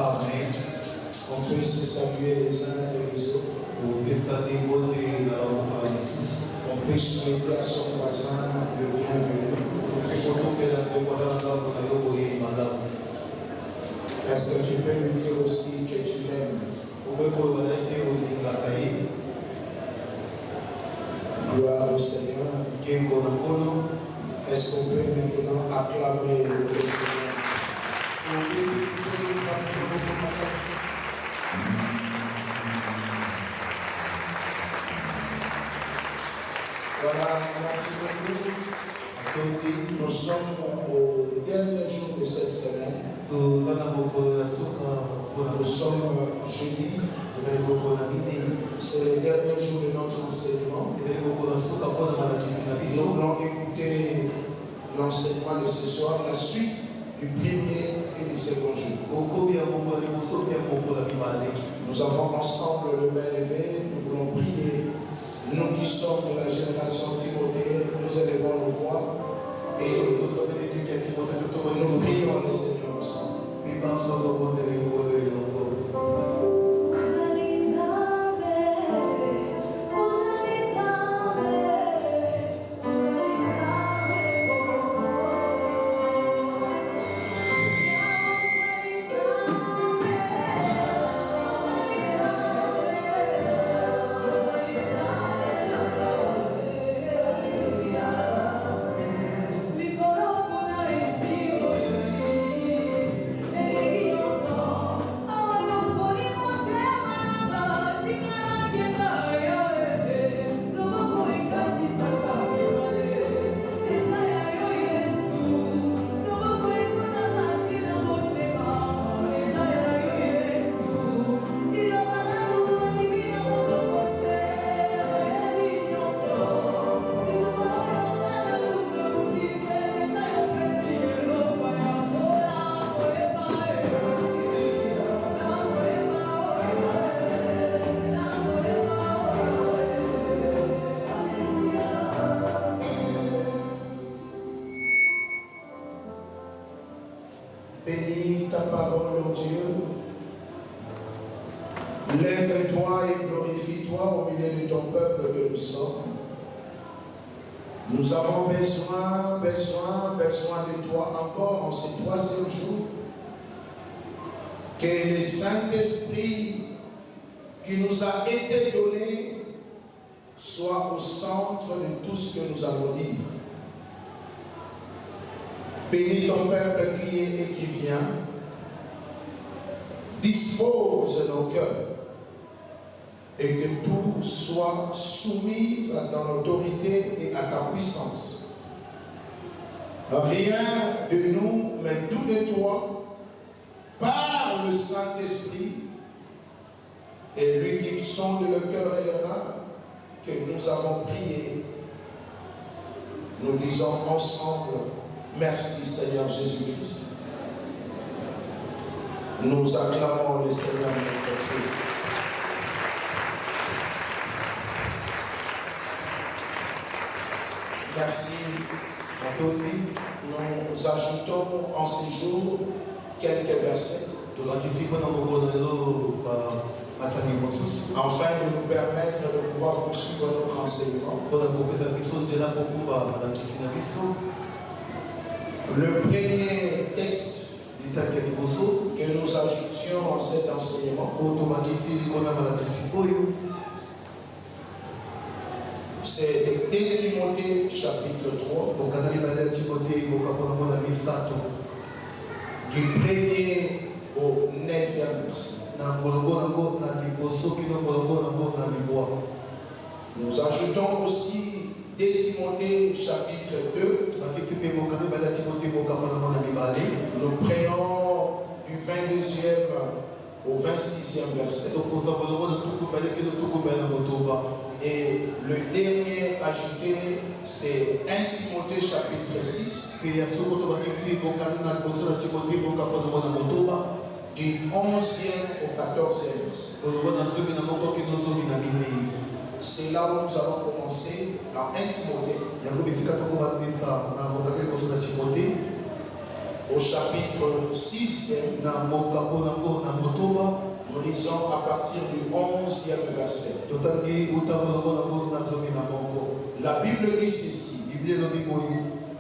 Amen. On peut se saluer les uns et les autres. On peut souhaiter à son voisin le bienvenu. Est-ce que tu peux lui dire aussi que tu l'aimes? Gloire au Seigneur. Est-ce qu'on peut maintenant acclamer le Seigneur? Voilà, merci beaucoup. Nous sommes au dernier jour de cette semaine. Nous sommes jeudi. C'est le dernier jour de notre enseignement. Nous voulons écouter l'enseignement de ce soir, la suite du premier et du second jour. Nous avons ensemble le main levé, nous voulons prier. Nous qui sommes de la génération Timothée, nous élevons nos voix et nous prions le Seigneur ensemble. Bénis ta parole, mon Dieu. Lève-toi et glorifie-toi au milieu de ton peuple que nous sommes. Nous avons besoin de toi encore en ce troisième jour. Que le Saint-Esprit qui nous a été donné soit au centre de tout ce que nous allons dire. Bénis ton peuple qui est et qui vient. Dispose nos cœurs et que tout soit soumis à ton autorité et à ta puissance. Rien de nous, mais tout de toi, par le Saint-Esprit, et lui qui sonde le cœur et le rein, que nous avons prié. Nous disons ensemble, merci Seigneur Jésus-Christ. Nous acclamons le Seigneur notre Dieu. Merci à tous. Nous ajoutons en ces jours quelques versets afin de nous permettre de pouvoir poursuivre notre enseignement. Le premier texte que nous ajoutions en cet enseignement, c'est 2 Timothée chapitre 3, du premier au 9e verset. Nous ajoutons aussi 2 Timothée chapitre 2. Nous prenons du 22e au 26e verset. Et le dernier ajouté, c'est 1 Timothée chapitre 6. Du 11e au 14e verset. C'est là où nous allons commencer dans 1 Timothée. Au chapitre 6e Nous lisons à partir du 11e verset. La Bible dit ceci.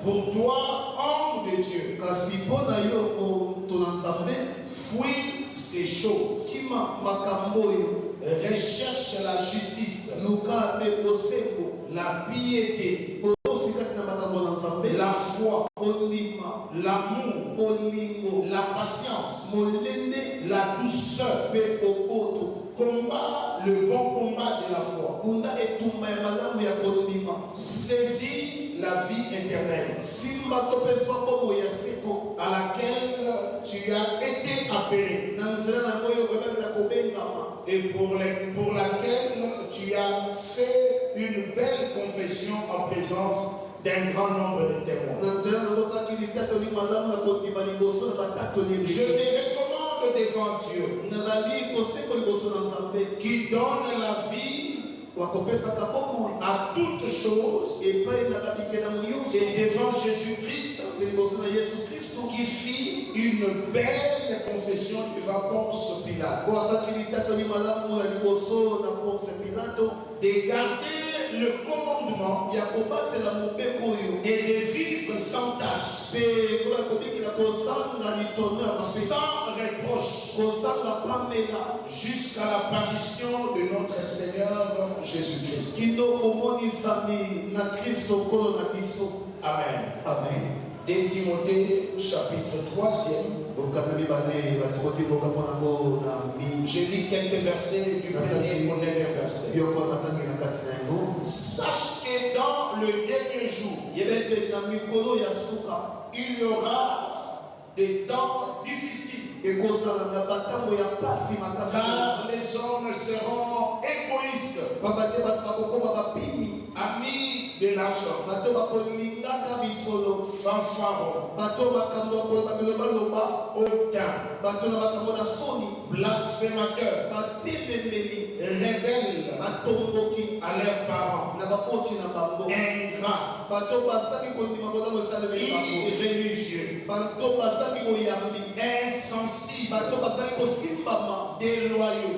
Pour toi, homme de Dieu, fuis ces choses. Recherche la justice, la piété, la foi, l'amour, la patience, la douceur. Combat le bon combat de la foi. Saisis la vie éternelle à laquelle tu as été appelé et pour laquelle tu as fait une belle confession en présence d'un grand nombre de témoins. Je te recommande devant Dieu qui donne la vie à toutes choses et devant Jésus-Christ qui fit une belle confession devant Ponce Pilate de garder le commandement et de vivre sans tâche, sans reproche, jusqu'à l'apparition de notre Seigneur Jésus-Christ. Amen. Amen. De Timothée, chapitre 3e. Je lis quelques versets du premier au 9e verset. Sache que dans le dernier jour, il y aura des temps difficiles. Car les hommes seront égoïstes, amis de l'argent, fanfarons, hautains, blasphémateurs, rebelles à leurs parents, ingrats, irréligieux, insensibles, déloyaux,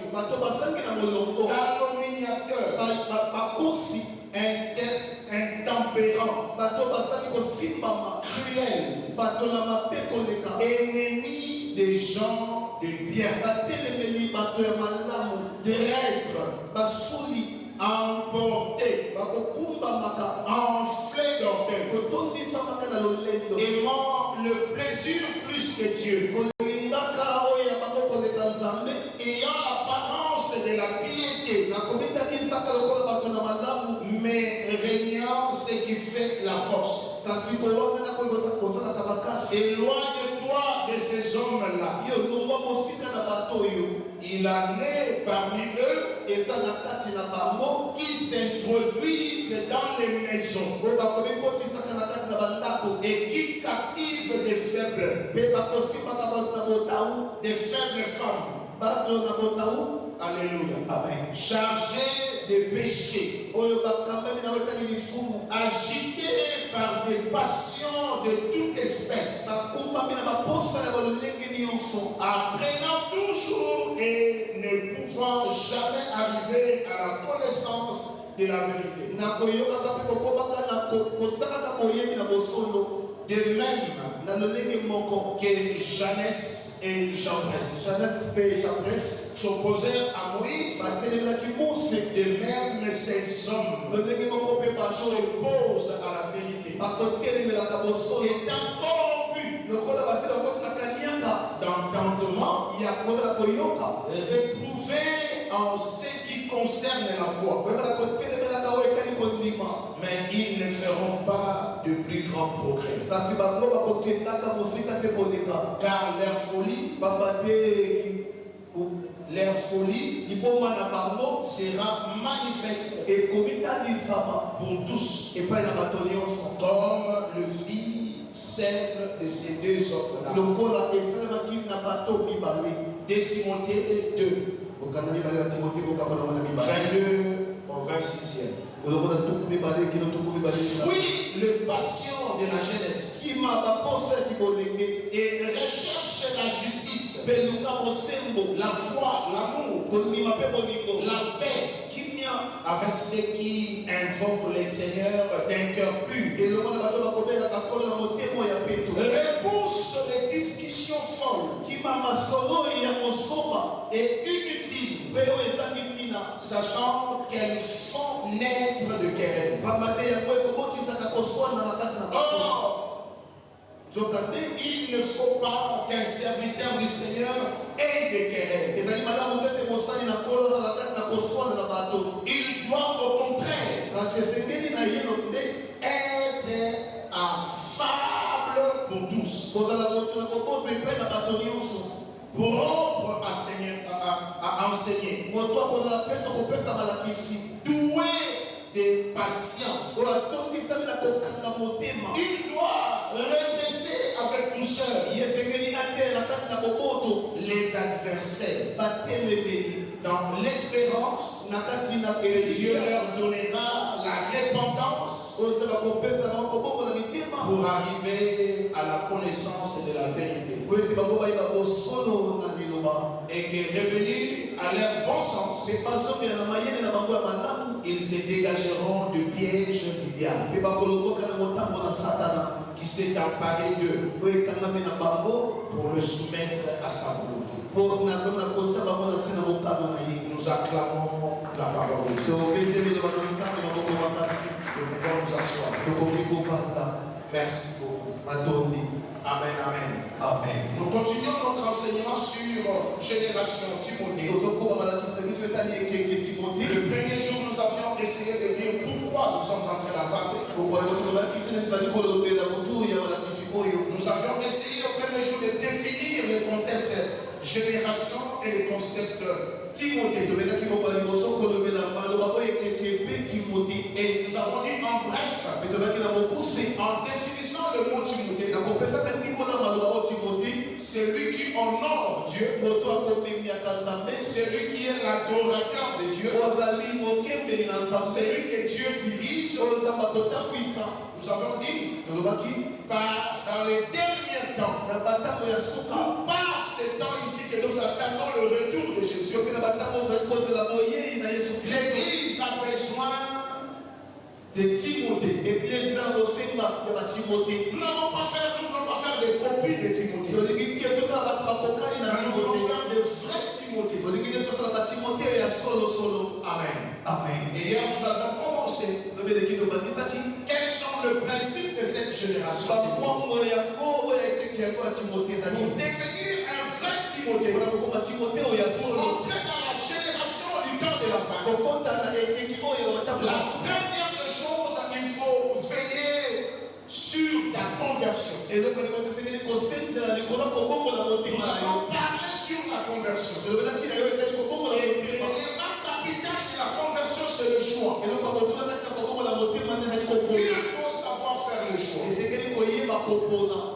calomniateurs, intempérants, cruels, ennemis des gens de bien, traîtres, emportés, enflés d'orgueil, aimant le plaisir plus que Dieu, ayant l'apparence de la piété, mais régnant ce qui fait la force. Éloigne-toi de ces hommes-là. Il en est parmi eux qui s'introduisent dans les maisons et qui captivent des faibles femmes. Alléluia. Amen. Chargés de péché, agités par des passions de toute espèce, apprenant toujours et ne pouvant jamais arriver à la connaissance de la vérité. De même que Janès et Jambres s'opposèrent à Moïse, de même ces hommes s'opposent à la vérité, étant corrompus d'entendement, éprouvés en ce qui concerne la foi, mais ils ne feront pas de plus grands progrès, car leur folie sera manifeste pour tous, comme le fit celle de ces deux hommes-là. De Timothée 2, 22 au 26e. Fuis le passion de la jeunesse et recherche la justice, la foi, l'amour, la paix, avec ceux qui invoquent les seigneurs d'un cœur pur. Réponse des discussions folles et inutiles, sachant qu'elles font naître de querelles. Il ne faut pas qu'un serviteur du Seigneur ait des querelles. Il doit au contraire être affable pour tous, propre à enseigner, doué de patience. Il doit redresser avec douceur les adversaires dans l'espérance que Dieu leur donnera la repentance pour arriver à la connaissance de la vérité et que revenus à leur bon sens, ils se dégageront du piège du diable qui s'est emparé d'eux pour le soumettre à sa volonté. Nous acclamons la parole de Dieu. Nous pouvons nous asseoir. Merci beaucoup. Amen, amen. Amen. Nous continuons notre enseignement sur Génération Timothée. Le premier jour, nous avions essayé de dire pourquoi nous sommes entrés là-bas. Nous avions essayé au premier jour de définir le contexte génération et le concept Timothée. Et nous avons dit en bref, en définissant le mot Timothée, celui qui honore Dieu, celui qui est l'adorateur de Dieu, celui que Dieu dirige. Nous avons dit dans les derniers temps, par ce temps ici que nous attendons le retour de Jésus, l'Église a besoin de Timothée. Nous n'allons pas faire des copies de Timothée. Nous allons faire de vrais Timothée. Amen. Amen. Et hier nous avons commencé. Quels sont les principes de cette génération? Pour devenir un vrai Timothée, entrer dans la génération du temps de la fin. La première des choses, il faut veiller sur ta conversion. Nous allons parler sur la conversion. L'élément capital de la conversion, c'est le choix. Il faut savoir faire le choix.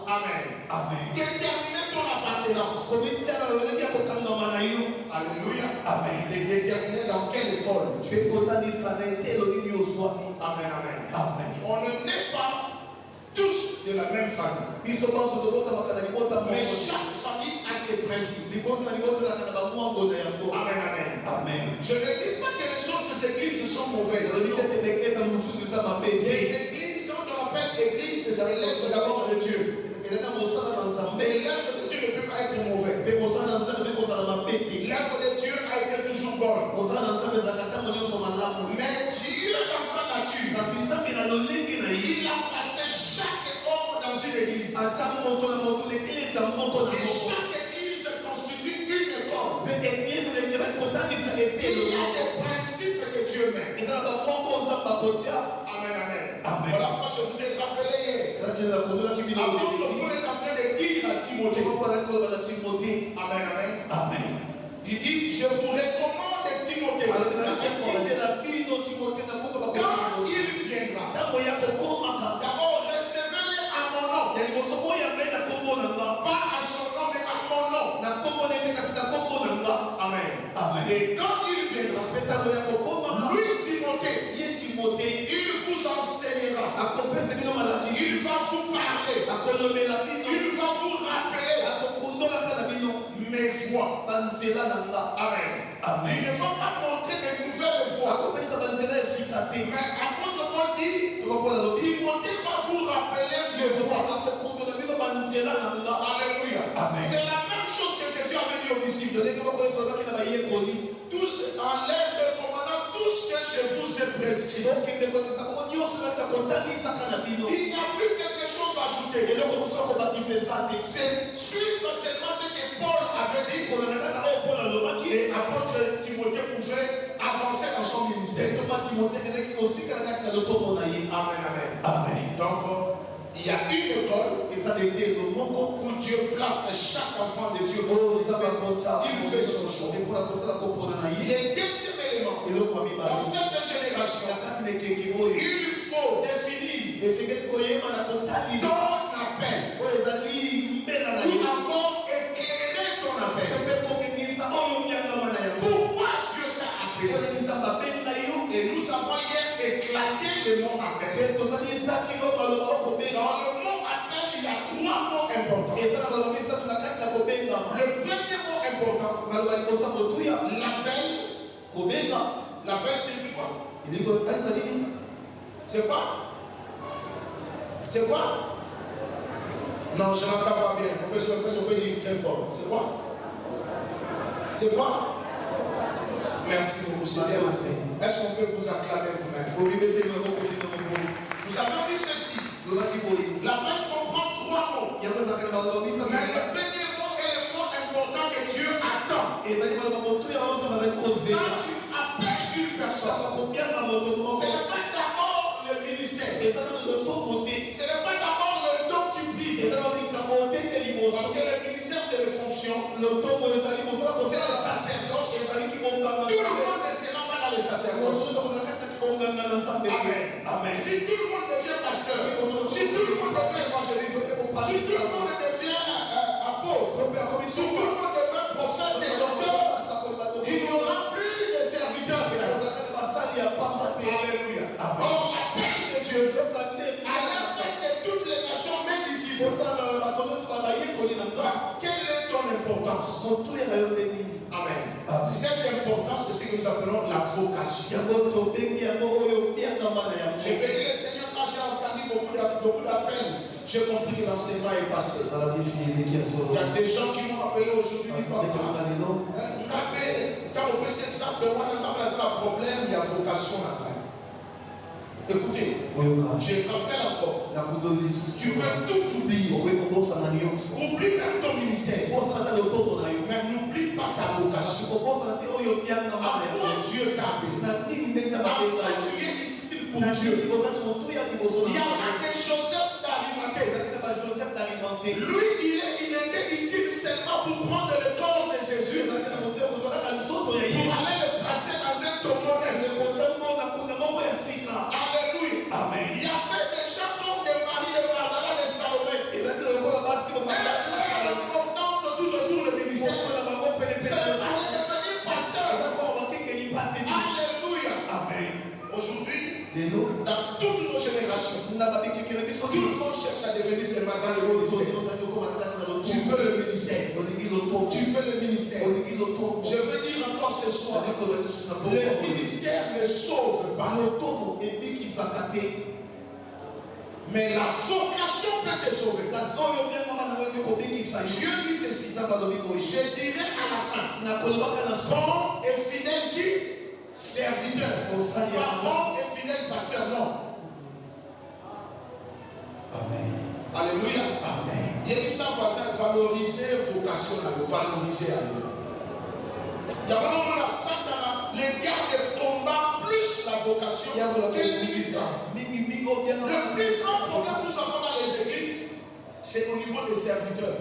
Amen. Amen. Déterminer ton appartenance. Alléluia. Amen. Et déterminer dans quelle école. Amen. Amen. Amen. On ne naît pas tous de la même famille. Mais chaque famille a ses principes. Amen. Amen. Amen. Je ne dis pas que les autres églises sont mauvaises. Les églises, quand on appelle église, c'est l'œuvre d'abord de Dieu. Mais l'œuvre de Dieu ne peut pas être mauvaise. L'œuvre de Dieu a été toujours bonne. Mais Dieu, dans sa nature, il a placé chaque homme dans une église. Et chaque église constitue une école. Il y a des principes que Dieu met. Amen, amen. Voilà pourquoi je vous ai rappelé hier. Avant, Paul est en train de dire à Timothée. Amen, amen. Amen. Il dit, je vous recommande Timothée. Quand il viendra, d'abord recevez-le à mon nom. Pas à son nom, mais à mon nom. Amen. Amen. Et quand il viendra, lui Timothée, il vous enseignera. Il va vous parler. Il va vous rappeler mes voies. Amen. Il ne faut pas montrer de nouvelles voies. Mais apôtre Paul dit, Timothée va vous rappeler les voies. Alléluia. C'est la même chose que Jésus avait dit aux disciples. Tous, en l'air recommandant tout ce que je vous ai prescrit. Il n'y a plus quelque chose à ajouter. C'est suivre seulement ce que Paul avait dit. Et apôtre Timothée pouvait avancer dans son ministère. Amen. Donc, il y a une école où Dieu place chaque enfant de Dieu. Il fait son choix. Le deuxième élément, dans cette génération, il faut définir ton appel. Ou encore éclairer ton appel. Pourquoi Dieu t'a appelé? Et nous avons hier éclaté le mot appel. Dans le mot appel, il y a trois mots importants. Le premier mot important, l'appel. L'appel signifie quoi? C'est quoi? C'est quoi? Non, je n'entends pas bien. On peut dire très fort. C'est quoi? C'est quoi? Merci beaucoup. C'est bien montré. Est-ce qu'on peut vous acclamer vous-même? Nous avons dit ceci. L'appel comprend trois mots. Mais le premier mot est le mot important que Dieu attend. Quand tu appelles une personne, ce n'est pas d'abord le ministère. Ce n'est pas d'abord le don qui brille. Parce que le ministère, c'est les fonctions. C'est le sacerdoce. Tout le monde ne sera pas dans le sacerdoce. Amen. Si tout le monde devient pasteur, si tout le monde devient évangéliste, si tout le monde devient apôtre, si tout le monde devient prophète et docteur, il n'y aura plus de serviteurs. Alléluia. Or, l'appel de Dieu à la fête de toutes les nations, même ici, quelle est ton importance? Amen. Cette importance, c'est ce que nous appelons la vocation. J'ai béni le Seigneur quand j'ai entendu beaucoup d'appels. J'ai compris que l'enseignement est passé. Il y a des gens qui m'ont appelé aujourd'hui. Quand on peut s'examiner, on a un problème, il y a vocation là-bas. Écoutez, je rappelle encore, tu peux tout oublier. Oublie même ton ministère. Mais n'oublie pas ta vocation. À quoi Dieu t'a appelé? À quoi tu es utile pour Dieu? Il y a des Joseph d'Arimathée. Lui, il était utile seulement pour prendre le corps de Jésus, pour aller le placer dans un tombeau. Alléluia. Amen. Il y a fait des gens comme des maris de Magdala, de Salomé. L'importance tout autour du ministère, c'est de devenir pasteur. Alléluia. Amen. Aujourd'hui, dans toutes nos générations, tout le monde cherche à devenir ses mandats de haut. Tu veux le ministère. Tu veux le ministère. Je veux dire encore ce soir, le ministère ne sauve pas. Mais la vocation peut te sauver. Dieu dit ceci. Je dirai à la fin, bon et fidèle qui? Serviteur. Pas bon et fidèle pasteur, non. Amen. Alléluia. Amen. Il y a ça, valoriser vocation, valoriser Alléluia. Il y a vraiment la Satan, les diables combattent plus la vocation que le ministère. Le plus grand problème que nous avons dans les églises, c'est au niveau des serviteurs.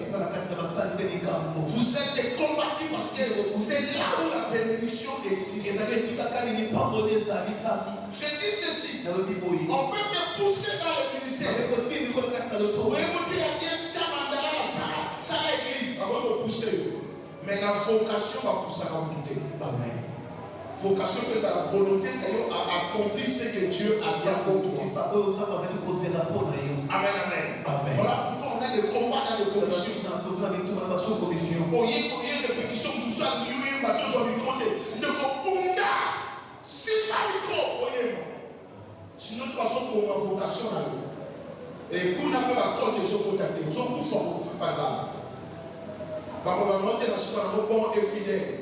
Vous êtes combattus parce que c'est là où la bénédiction existe. Je dis ceci, on peut te pousser dans le ministère. Vous pouvez vous dire, tiens, mandala, ça l'église, avant de pousser. Mais la vocation va pousser à tout. Amen. Vocation, c'est la volonté d'accomplir ce que Dieu a bien compris. Amen, amen. Voilà pourquoi on a des combats dans les commissions. bon et fidèle.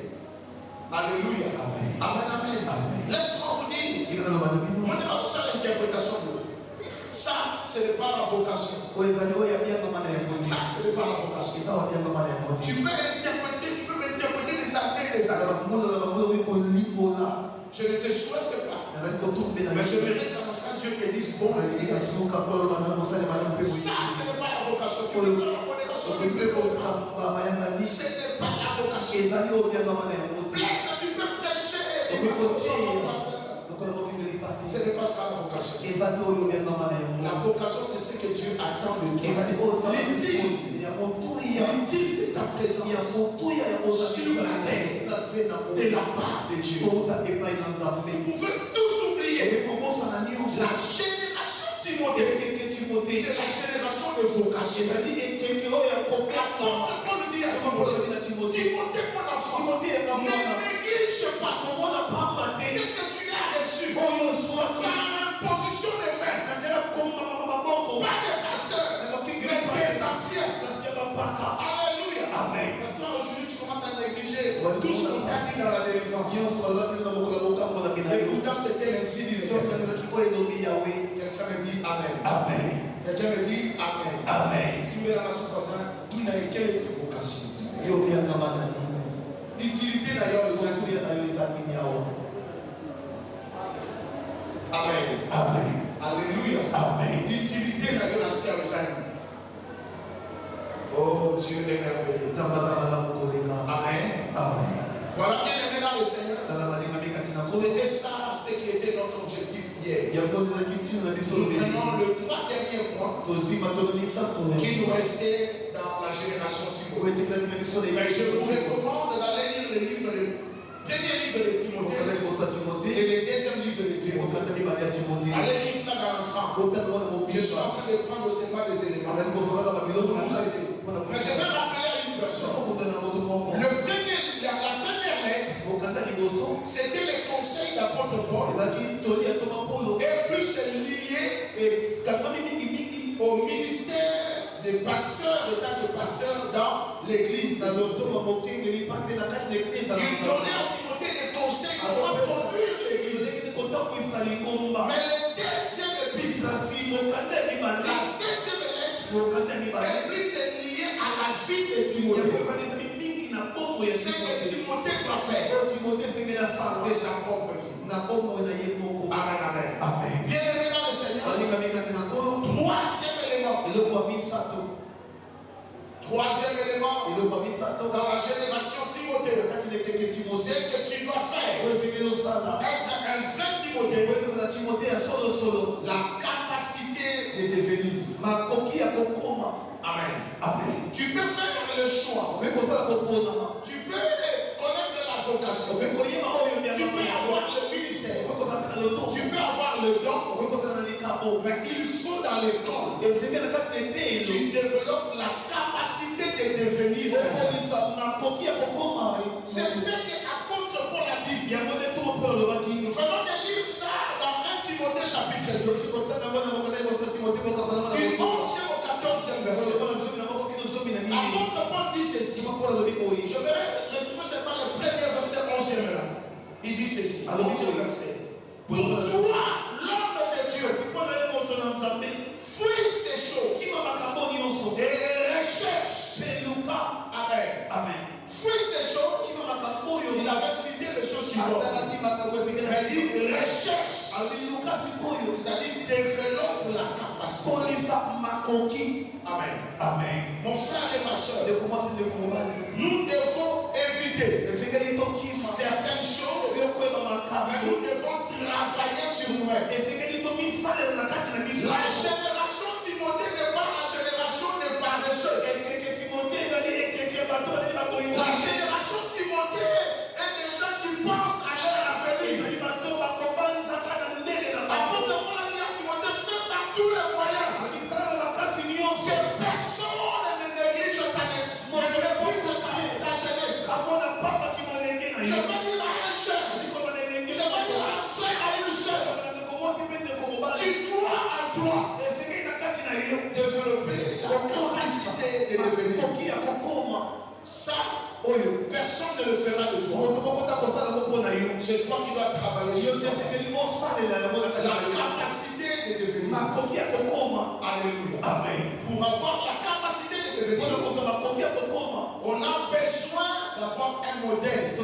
Alléluia. Amen. Amen. Amen. Amen. Laisse-moi vous dire. On est dans ça l'interprétation de ça, ce n'est pas la vocation. Ça, ce n'est pas la vocation. Tu peux m'interpréter des années et des années. Je ne te souhaite pas. Mais je mérite qu'à ma fin Dieu te dise bon. Ça, ce n'est pas la vocation. Tu peux faire la connaissance du peuple. Ce n'est pas la vocation. Plaise, tu peux prêcher. Ce n'est pas ça la vocation. La vocation, c'est ce que Dieu attend de toi. L'intime de ta présence sur la terre de la part de Dieu. Vous pouvez tout oublier. La génération Timothée, c'est la génération de vocation. L'apôtre Paul dit à Timothée, mon enfant, ne néglige pas ce que tu as reçu par imposition de main. Pas des pasteurs, mais des anciens. Alléluia. Amen. Maintenant, aujourd'hui, tu commences à négliger tout ce qu'on t'a dit dans la délivrance. Écoutant ce qu'elle ainsi dit. Quelqu'un me dit Amen. Amen. Quelqu'un me dit Amen. Amen. Si vous êtes dans la souffrance, tout n'a quelle est votre vocation? Utilité d'ailleurs, Amen. Amen. Alléluia. Amen. Utilité d'ailleurs, la sœur oh Dieu est merveilleux. Amen. Amen. Voilà, bien aimé dans le Seigneur. C'était ça, ce qui était notre objectif hier. Nous prenons le 3 derniers points qui nous restaient dans la génération Timothée. Mais je vous recommande d'aller lire le livre de premier livre de Timothée et le deuxième livre de Timothée. Allez lire ça dans l'ensemble. Je suis en train de prendre seulement des éléments pour vous aider. Mais je vais rappeler à une personne. La première lettre, c'était les conseils d'apôtre Paul. Et plus c'est lié au ministère des pasteurs, état de pasteur dans l'église. Il donnait à Timothée des conseils pour conduire l'église. Mais le deuxième épître, la deuxième lettre, et plus c'est lié à la vie de Timothée. C'est que Timothée doit faire de sa propre vie. Amen, amen. Amen. Bien aimé dans le Seigneur. Troisième élément. Troisième élément dans la génération Timothée. C'est que tu dois faire être un vrai Timothée. La capacité de devenir. Amen. Amen. Tu peux faire le choix. Tu peux connaître la vocation. Tu peux avoir le ministère. Tu peux avoir le don. Mais il faut dans l'école. Tu développes la capacité de devenir. C'est ce que apôtre Paul a dit. Nous allons lire ça dans 1 Timothée chapitre 6. Du 11e au 14e verset. Apôtre Paul dit ceci. Je vais retrouver seulement le premier verset 11e là. Il dit ceci. Alors, verset. Pour toi, l'homme de Dieu, fuis ces choses et recherche. Amen. Amen. Fuis ces choses. Il avait cité les choses suivantes. Mais il recherche. C'est-à-dire développe la capacité. Amen. Amen. Mon frère et ma soeur, nous devons éviter certaines choses, mais nous devons travailler sur nous-mêmes. La génération Timothée n'est pas la génération des paresseux. La génération Timothée est des gens qui pensent à leur avenir. Apôtre Paul a dit à Timothée, fais par tous les moyens que personne ne néglige ta jeunesse. Je vais dire à un cher, je vais dire à un frère, à une soeur, tu dois à toi développer la capacité de devenir. Ça, Personne ne le fera de toi. C'est toi qui dois travailler sur toi. La capacité de devenir. Alléluia. Amen. Pour avoir la capacité de devenir, on a besoin d'avoir un modèle. Un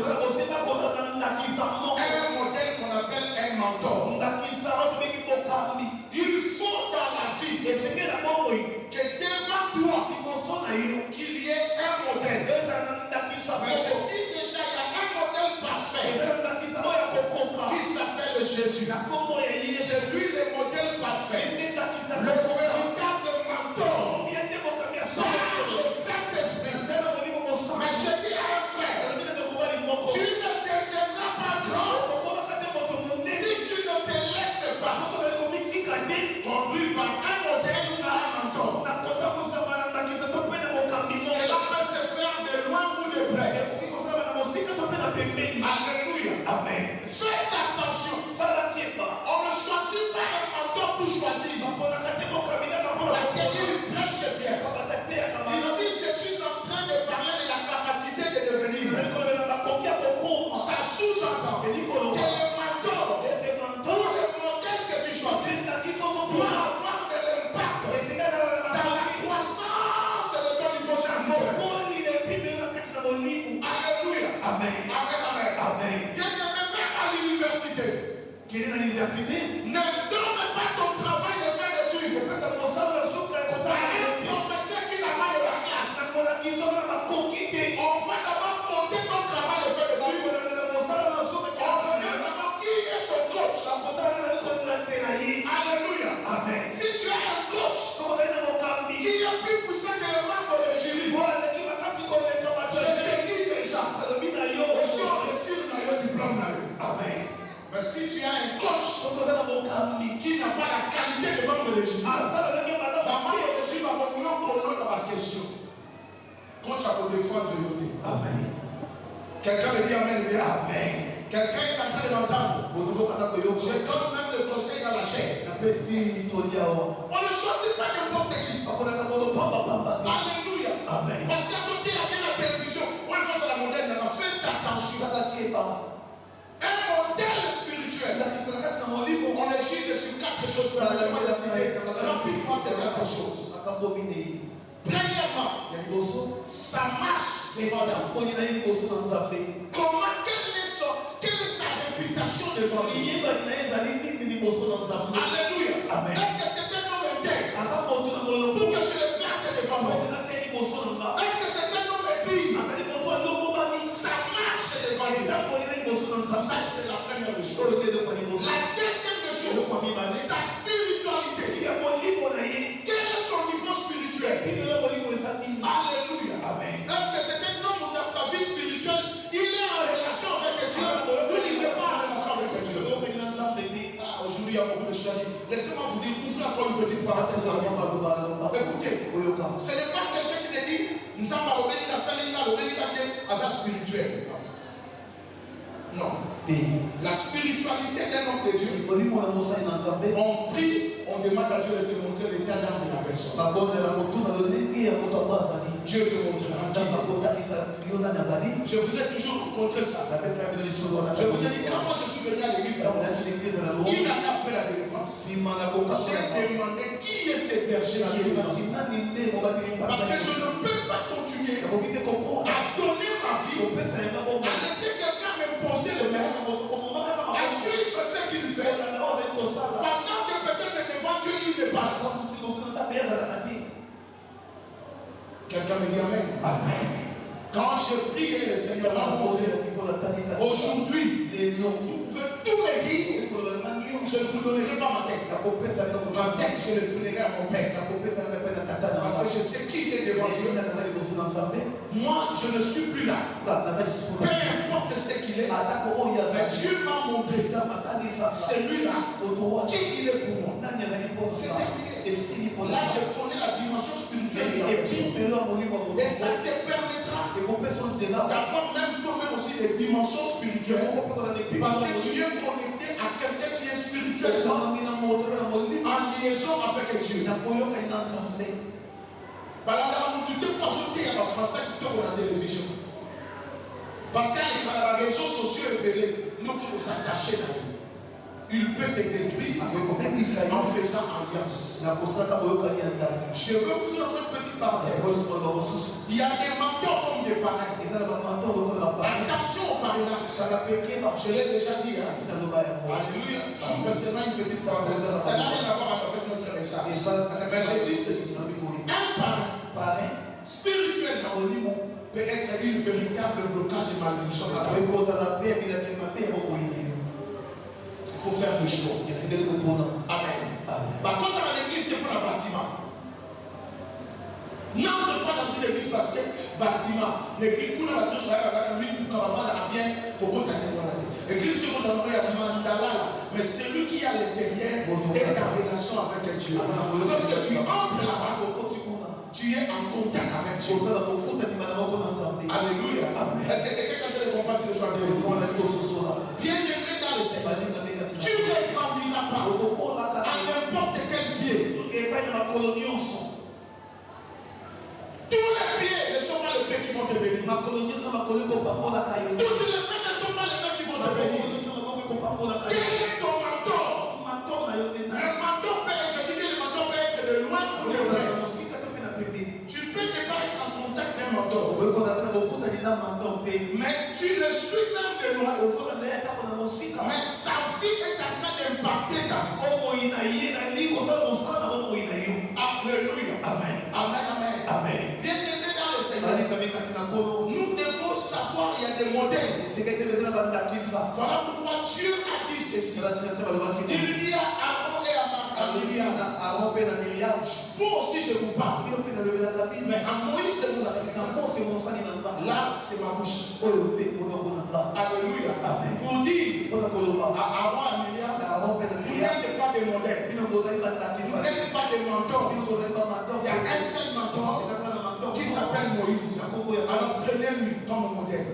modèle qu'on appelle un mentor. Il faut dans la vie que devant toi, qu'il y ait un modèle. Mais je dis déjà, il y a un modèle parfait qui s'appelle Jésus. C'est lui le modèle parfait. Le véritable mentor par le Saint-Esprit. Mais je dis à un frère, tu ne deviendras pas grand si tu ne te laisses pas conduire par un modèle ou un mentor. Cela peut se faire de loin ou de près. Alléluia. Amen. Faites attention. On ne choisit pas un mentor pour choisir. Parce qu'il prêche bien. Ici, je suis en train de parler de la capacité de devenir. Ça sous-entend que le mentor ou le modèle que tu choisis doit avoir de l'impact dans la croissance de ton niveau spirituel. Alléluia. Amen. Amen. Amen. Bien-aimé, même à l'université, ne donne pas ton travail de fin d'études à un professeur qui n'a pas de la classe. On va d'abord compter ton travail de fin d'études. On veut d'abord qui est son coach. Alléluia. Amen. Si tu as un coach qui est plus puissant que le membre de Julie, je te dis déjà, aussi on réussit le diplôme. Amen. Mais si tu as un coach qui n'a pas la qualité de membre de Julie, la membre de Julie va revenir dans ma question. Coach a pour défendre de l'autre. Amen. Quelqu'un me dit Amen. Amen. Quelqu'un est en train de l'entendre. Je donne même le conseil dans la chair. On ne choisit pas n'importe qui. Alléluia. Amen. Parce qu'à ce qui a bien la télévision, on est face à la modèle, faites attention. Un modèle spirituel. On les juge sur 4 choses. Rapidement, c'est 4 choses. Premièrement, ça marche devant Dieu. Comment, quelle est sa réputation devant Dieu? Alléluia. Amen. Est-ce que c'est un homme intègre pour que je le place devant moi? Est-ce que c'est un homme digne? Ça marche devant Dieu. Ça, c'est la première des choses. La deuxième des choses, sa spiritualité. Quel est son niveau spirituel? Alléluia. Amen. Est-ce que c'est un homme dans sa vie spirituelle, il est en relation avec Dieu ou il n'est pas en relation avec Dieu? Aujourd'hui, il y a beaucoup de choses. Laissez-moi vous dire, ouvrez encore une petite parenthèse. Écoutez, ce n'est pas quelqu'un qui te dit, nous sommes spirituel. Non. La spiritualité d'un homme de Dieu. On prie, on demande à Dieu de te montrer l'état d'âme de la personne. Dieu te montrera. Je vous ai toujours montré ça. Je vous ai dit, quand moi je suis venu à l'église, il a appelé la délivrance. J'ai demandé qui est ce berger là. Parce que je ne peux pas continuer à donner ma vie, à laisser quelqu'un me poser le main, à suivre ce qu'il fait, pendant que peut-être devant Dieu il n'est pas là. Quelqu'un me dit Amen. Amen. Quand je prie, le Seigneur m'a posé. Aujourd'hui, vous pouvez tout me dire. Je ne vous donnerai pas ma tête. Ma tête, je le donnerai à mon Père. Parce que je sais qu'il est devant Dieu. Moi, je ne suis plus là. Peu importe ce qu'il est. Dieu m'a montré. Celui-là, qui il est pour moi. C'est terminé. Là, je connais la dimension spirituelle. Et ça te permettra d'avoir même toi-même aussi des dimensions spirituelles. Parce que tu viens connecter à quelqu'un qui est spirituel en liaison avec Dieu. Tu t'es pas jeté à la français qui tombe à la télévision. Parce que les réseaux sociaux révélés, nous pouvons s'attacher à lui. Il peut te détruire en faisant alliance. Je veux vous faire une petite parenthèse. Il y a des mentors comme des parrains. Attention aux parrainages. Je l'ai déjà dit. Alléluia. Je vous fais seulement une petite parenthèse. Ça n'a rien à voir avec notre message. Mais j'ai dit ceci. Un parrain spirituellement peut être une véritable blocage de malédiction. Il faut faire le choix. Amen. Par contre, dans l'église, c'est pour le bâtiment. N'entre pas dans une église parce que bâtiment, l'église, tout le monde soit lui, tout le monde a bien pour qu'on t'aille dans la tête. L'église, c'est pour ça qu'il y a un mandala, mais celui qui est à l'intérieur est en relation avec Dieu. Lorsque tu entres là-bas, tu es en contact avec Dieu. Alléluia. Est-ce que quelqu'un qui a comprendre ce soir? Bien aimé dans le Seigneur, tu ne grandiras pas à n'importe quel pied. Tous les pieds ne sont pas les pieds qui vont te bénir. Toutes les mains ne sont pas les mains qui vont te bénir. Quel est ton mentor? Le mentor peut être, je dis que le mentor peut être de loin ou de près. Tu peux ne pas être en contact d'un mentor, mais tu le suis même de loin. Mais sa vie est en train d'impacter ta vie. Alléluia. Amen. Amen. Amen. Bien aimé dans le Seigneur, nous devons savoir il y a des modèles. Voilà pourquoi Dieu a dit ceci. Il dit à Aaron et à Myriam, vous aussi je vous parle. Mais à Moïse c'est mon salut. Là c'est ma bouche. Alléluia. Pour dire à Aaron et à Myriam, vous n'êtes pas des modèles. Vous n'êtes pas des mentors. Il y a un seul mentor qui s'appelle Moïse. Alors prenez-lui comme modèle.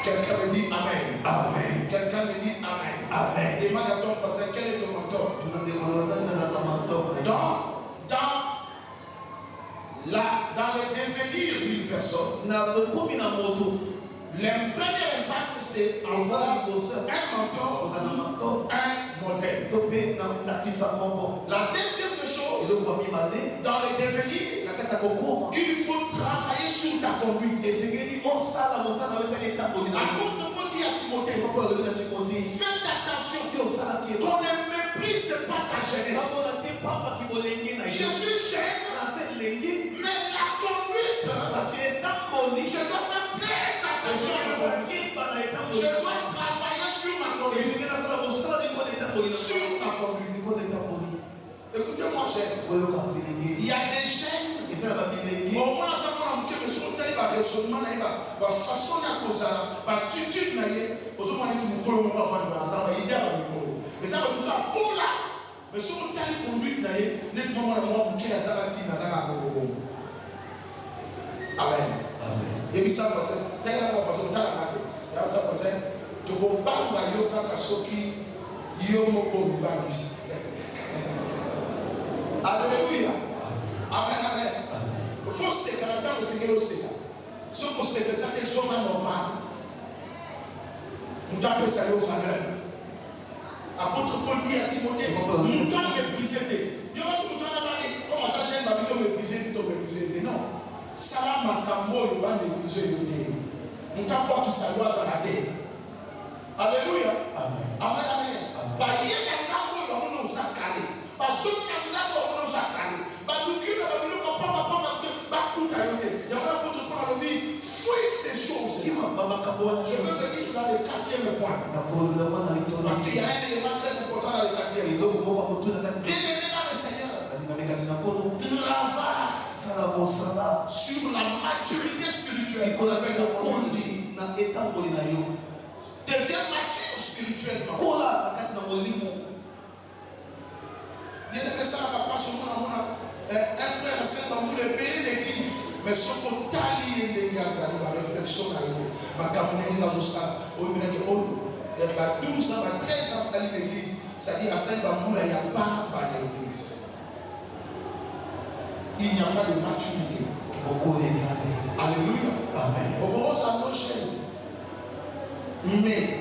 Quelqu'un me dit Amen. Amen. Quelqu'un me dit Amen. Amen. Demande à ton frère, quel est ton mentor? Dans le devenir d'une personne, le premier impact, c'est avoir un mentor, un modèle. La deuxième chose, dans le devenir, il faut travailler sur ta conduite. Apôtre dit à Timothée, faites attention, qu'on ne méprise pas ta jeunesse. Je suis jeune, mais la conduite, je dois faire très attention. Je dois travailler sur ma conduite. Sur ma conduite. Écoutez-moi, j'aime. Il y a des jeunes. Bon, moi, ça m'a dit que sur le terrain, il y a des façon à cause de l'attitude. Aux hommes, ils ont dit que mais ça va tout ça. Pour là. Mais sur le terrain, conduite, net moment, moi, qui est à Zalati, Amen. Et puis ça, c'est telle façon de faire. Ça passe. Tu peux pas me dire que Soki, Yomo, ici. Alléluia. Amen, amen. Il faut se caractère au Seigneur aussi. Ce qu'on sait que ça est souvent normal. Nous avons ça au valeur. Apôtre Paul dit à Timothée, nous avons méprisé. Il y a aussi nous avons dit, comment ça gêne ma vie, méprisé. Non. Ça va m'accambo, il va négliger le thé. Nous avons pas qui s'alloie à la terre. Alléluia. Amen. Amen, amen. Bah, il y a un cambo, il va nous s'accaler. Parce que nous avons nous s'accaler. Fouille ces choses. Je veux venir dans le quatrième point. Parce qu'il y a un élément très important dans le quatrième. Bien aimé dans le Seigneur, travaille sur la maturité spirituelle. Deviens mature spirituellement. Bien aimé, ça ne va pas seulement un frère et sœur dans le pays de l'église. Mais ce qu'on t'a lié les gars, ça la réflexion à eux. Ma camonée, la moussa, au milieu de l'eau. Il y a 12 ans, 13 ans, ça lit l'église. C'est-à-dire, à Saint-Bamboula, il n'y a pas d'église. Il n'y a pas de maturité. Mais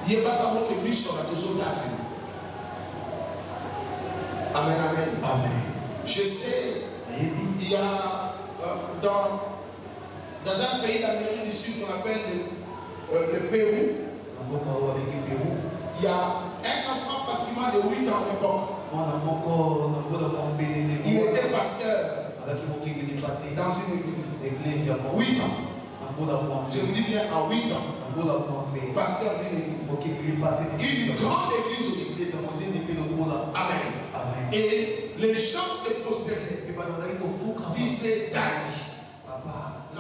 il n'y a pas d'abord que lui sera toujours d'avis. Amen, amen. Amen. Je sais, il y a dans un pays d'Amérique du Sud qu'on appelle le Pérou, il y a un enfant pratiquement de 8 ans à l'époque. Il était pasteur dans une église. 8 ans. Je vous dis bien à 8 ans. Pasteur d'une église. Une grande église aussi. Amen. Amen. Et les gens se prosternaient. Disaient, Daddy. Papa.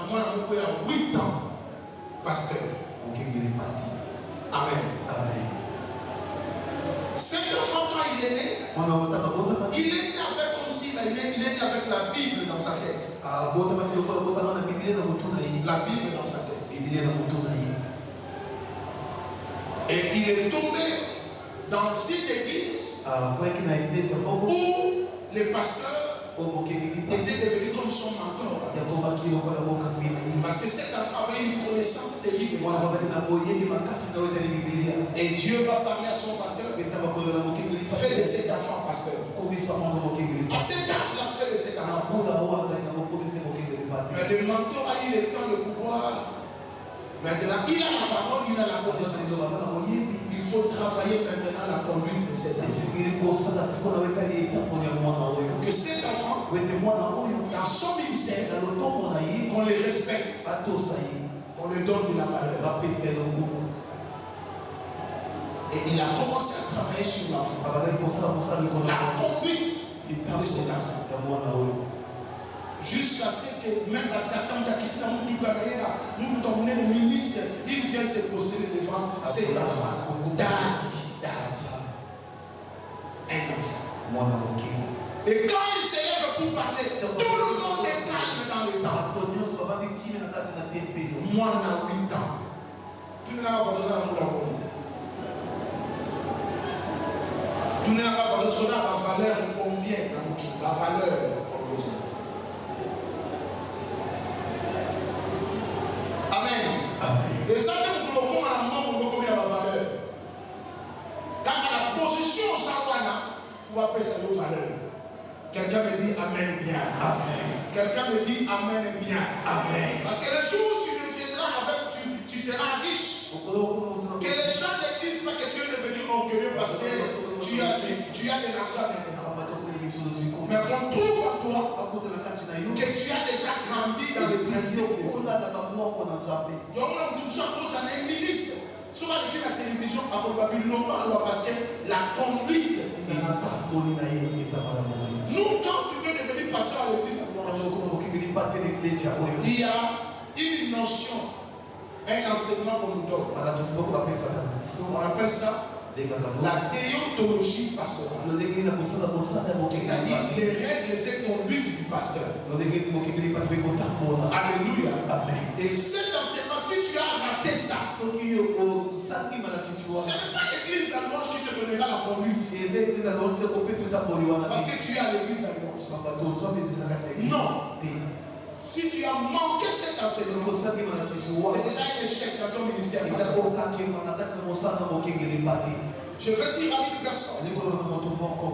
Moi, il y a 8 ans. Pasteur. Amen. Amen. Cet enfant, quand il est né, avec comme s'il est né avec la Bible dans sa tête. La Bible dans sa tête. Et il est tombé dans cette église où les pasteurs étaient devenus comme son mentor. Parce que cet enfant avait une connaissance terrible. Et Dieu va parler à son pasteur. Fais de cet enfant pasteur. À cet âge, il a fait de cet enfant. Mais le mentor a eu le temps de pouvoir. Maintenant, il a la parole, il a la connaissance. Il faut travailler maintenant la conduite de cet enfant. Que cet enfant, dans son ministère, qu'on le respecte, qu'on lui donne de la valeur. Et il a commencé à travailler sur l'enfant. La conduite de cet enfant. Jusqu'à ce que même quand le ministre, il vient se poser devant cet enfant. Un enfant. Et quand il se lève pour parler, tout le monde est calme dans le temps. Moi, on a 8 ans. Tu n'as pas besoin de tu n'as pas besoin de la valeur combien la valeur besoin. Amen. Et ça, nous bloquons à un moment où nous avons la valeur. Quand la position sawana, il faut appeler ça nos valeurs. Quelqu'un me dit Amen bien. Amen. Quelqu'un me dit Amen bien. Amen. Parce que le jour où tu deviendras avec, tu seras riche. Que les gens ne disent pas que tu es devenu orgueilleux parce que tu as de l'argent maintenant. Mais qu'on trouve à toi que tu as déjà grandi dans les principes. Donc, nous sommes tous un ministre. Souvent, la télévision a probablement parce que la conduite n'est pas. Nous, quand tu veux devenir pasteur à l'église, il y a une notion, un enseignement qu'on nous donne. On appelle ça la déontologie pastorale. C'est-à-dire les règles et conduites du pasteur. Alléluia. Amen. Et cet enseignement, si tu as raté ça, ce n'est pas l'église de la louange qui te donnera la conduite. Parce que tu es à l'église de la louange. Non. Si tu as manqué cet enseignement, c'est déjà un échec dans ton ministère. Je veux dire à une personne,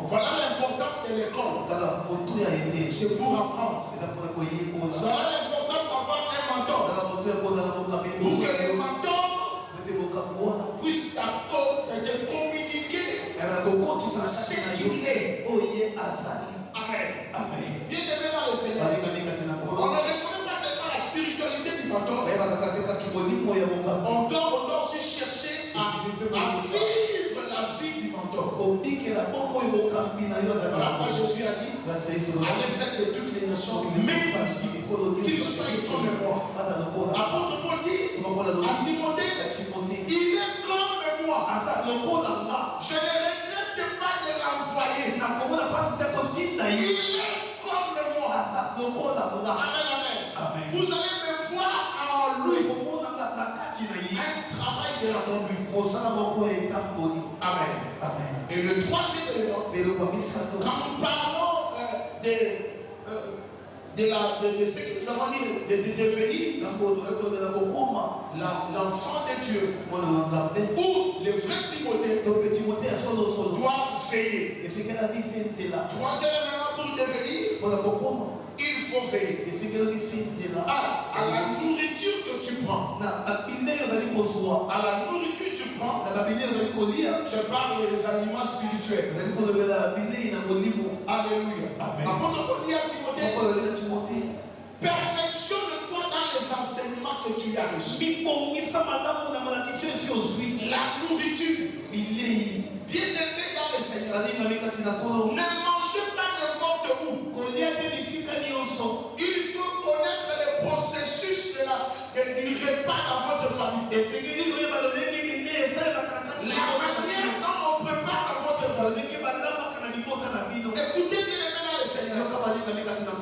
voilà l'importance de l'école. C'est pour apprendre. Voilà l'importance d'avoir un mentor. Pour que le mentor puisse te communiquer ce qu'il est. Amen. Amen. Bien aimé dans le Seigneur. On ne reconnaît pas seulement la spiritualité du mentor. On doit aussi chercher à vivre la vie du mentor. Voilà pourquoi Jésus a dit allez faire de toutes les nations mes disciples, qu'ils soient comme moi. Apôtre Paul dit à Timothée, il est comme moi. Je ne regrette pas de l'envoyer. Il est comme moi. Amen, amen. Vous allez me voir en lui. Un travail de la conduite. Amen. Amen. Et le troisième élément, quand nous parlons de ce que nous avons dit, de devenir l'enfant de Dieu, ou le vrai Timothée doit veiller. Troisièmement, pour devenir, il faut veiller. À la nourriture que tu prends. À la nourriture que tu prends, je parle des aliments spirituels. Alléluia. Apôtre Paul dit à Timothée, perfectionne-toi dans les enseignements que tu as reçus. La nourriture. Bien-aimé dans le Seigneur, ne mangez pas n'importe où. Il faut connaître le processus du repas dans votre famille. La manière dont on prépare dans votre famille. Écoutez bien dans le Seigneur.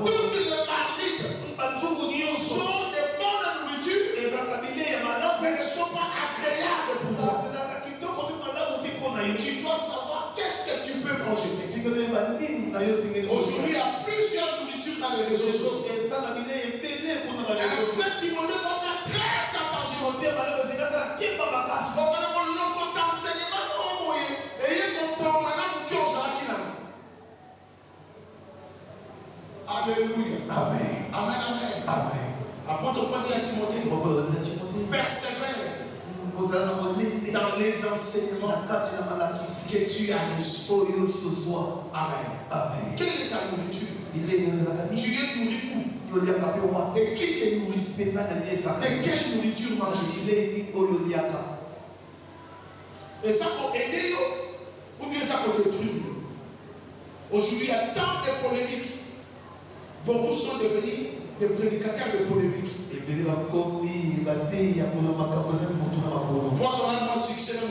Toutes les marmites sont des bonnes nourritures, mais ne sont pas agréables pour toi. Tu dois savoir qu'est-ce que tu peux manger. Aujourd'hui, il y a plusieurs nourritures dans les réseaux sociaux. Un fait Timothée doit faire très attention. Alléluia. Amen. Amen. Amen. Amen. Apôtre Paul dit à Timothée, persévère dans les enseignements que tu as reçus. Amen. Amen. Quelle est ta nourriture? Tu es nourri où? Et qui te nourrit? Et quelle nourriture manges-tu? Et ça pour aider ou bien ça pour détruire? Aujourd'hui, il y a tant de polémiques. Beaucoup sont devenus des prédicateurs de polémiques. Pour son succès, on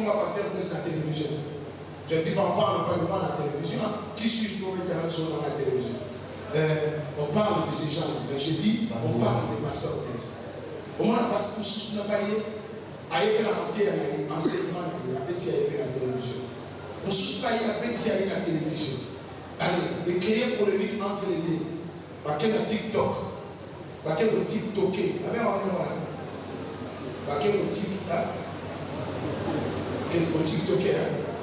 va passer à la télévision. Je dis pas, on parle pas de la télévision. Qui suit pour mettre dans la télévision? On parle de ces gens, mais je dis, on parle de pasteur Thèse. Au moins, la pasteur n'a pas eu à enseignement, la petite à la télévision. On ne sous pas la petite à la télévision. Allez, de créer polémique entre les deux. Parce que le TikTok, parce que le TikToké, parce que le TikToké,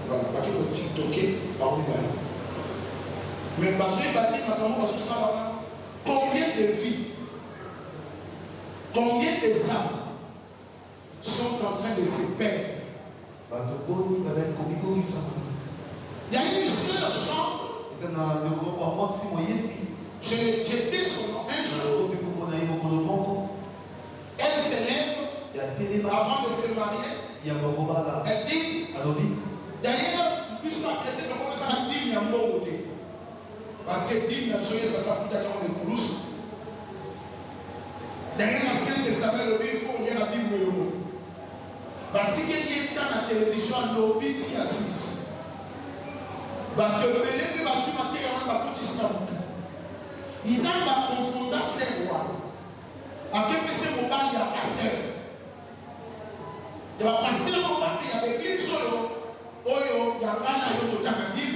voilà, parce que le TikToké, mais parce que combien de vies, combien de âmes sont en train de se perdre? Il y a une seule chante. J'étais son nom un jour. Elle s'élève avant de se marier. Elle dit d'ailleurs, l'histoire chrétienne comme ça, elle dit parce que dit ça s'affoute dans les coulousses. D'ailleurs, l'Ancien Testament, il faut lire la Bible. Parce qu'il y a dans la télévision, l'obé tient assise. Parce que le bébé va se mater, on va continuer à tout. Nous allons confondre ces rois. À quel point c'est mon bal, il y a pasteur. Il y a pasteur, il y a l'église solo. Oyo, il y a un gars qui a dit,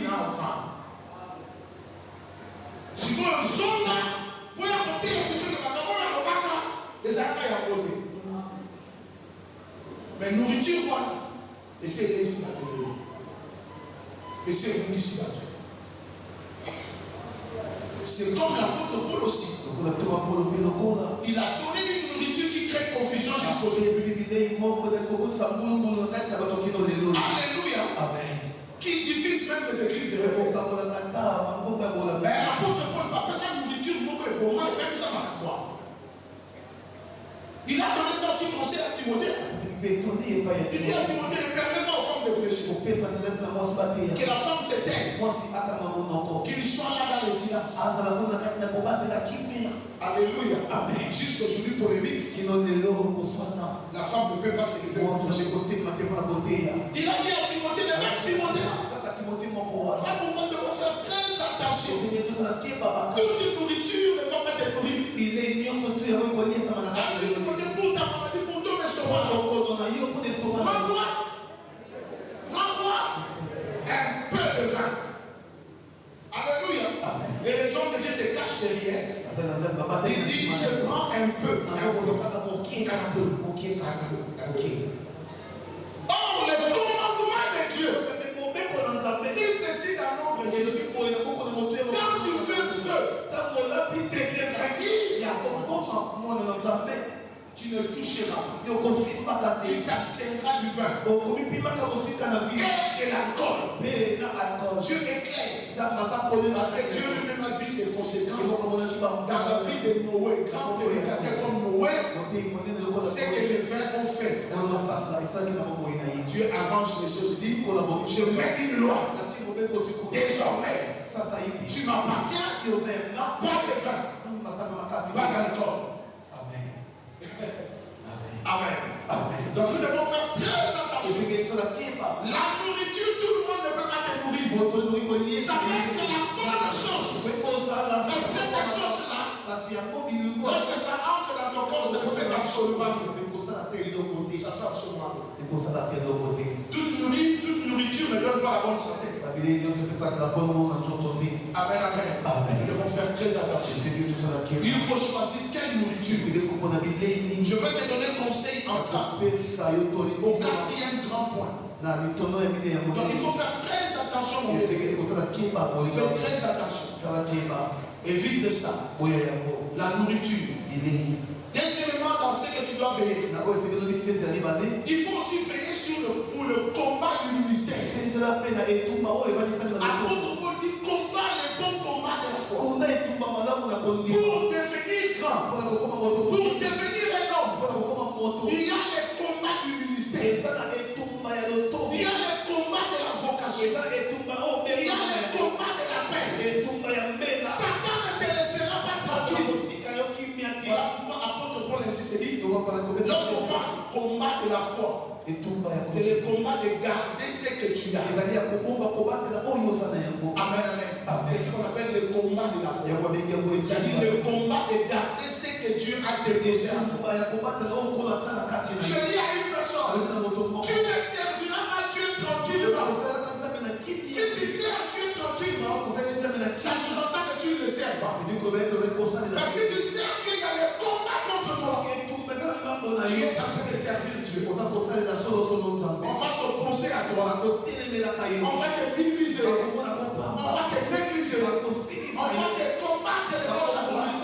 si vous êtes zonga, pour y apporter la mission de Bakamon, la Robaka, les Arabes y apporter. Mais nourriture, voilà. Et c'est ici la télé. Et c'est ici la télé. C'est comme l'apôtre Paul aussi. Il a donné une nourriture qui crée confusion jusqu'aujourd'hui. Alléluia. Amen. Qui divise même les églises de l'époque. Mais l'apôtre Paul, pas sa nourriture, même ça marche pas. Il a donné ça aussi conseil à Timothée. Il dit à Timothée, ne permets pas aux femmes de prêcher. Que la femme se taise. Qu'il soit là dans le silence. Alléluia. Amen. Jusqu'aujourd'hui polémique. La femme ne peut pas se lever. Il a dit à Timothée, de même Timothée. Là, pourquoi nous devons faire très attention. Toute nourriture ne va pas te nourrir. Il est ignorant de tout. Pour ta maladie, pour ton estomac. Renvoie un peu de vin. Alléluia. Et les hommes de Dieu se cachent derrière. Or, le commandement de Dieu, dit ceci dans nombre 6. Quand tu fais feu, tu ne toucheras. Tu t'abstiendras du vin et de l'alcool. Dieu est clair. Parce que Dieu lui-même a vu ses conséquences. Dans la vie de Noé, grand prédicateur comme Noé, c'est que les vins ont fait. Dieu arrange les choses. Dit, je mets une loi. Désormais, tu m'appartiens. Pas de vin, pas d'alcool. Amen. Amen. Donc nous devons faire très attention. La nourriture, tout le monde ne peut pas te nourrir. Ça peut être la bonne sauce. Mais cette sauce-là, lorsque ça entre dans ton corps, ça ne fait absolument rien. Ça fait absolument rien. Toute nourriture ne donne pas la bonne santé. Amen, amen. Nous devons faire très attention. Il faut choisir quelle nourriture. Je vais te donner conseil en ça. Au 4e grand point. Donc il faut faire très attention. Fais très attention. Évite ça. La nourriture. Deuxièmement, dans ce que tu dois veiller, il faut aussi veiller pour le combat du ministère. Apôtre Paul dit combat les bons combats de la foi. Pour devenir grand, pour devenir un homme, il y a les combats du ministère. Il y a les combats de la vocation. Il y a les combats de la paix. Satan ne te laissera pas tranquille. Voilà pourquoi apôtre Paul insiste dit, lorsqu'on parle de combat de la foi, c'est le combat de garder ce que tu as. Amen, amen. C'est ce qu'on appelle le combat de la foi. C'est-à-dire le combat de garder ce que Dieu a déposé. Je dis à une personne, tu ne serviras pas Dieu tranquillement. Si tu sers Dieu tranquillement, ça sous-entend que tu ne le sers pas. Mais si tu sers Dieu, il y a le combat contre toi. Tu es en train de servir Dieu. On va s'opposer à toi. On va te minimiser. On va te négliger. On va te combattre de gauche à droite.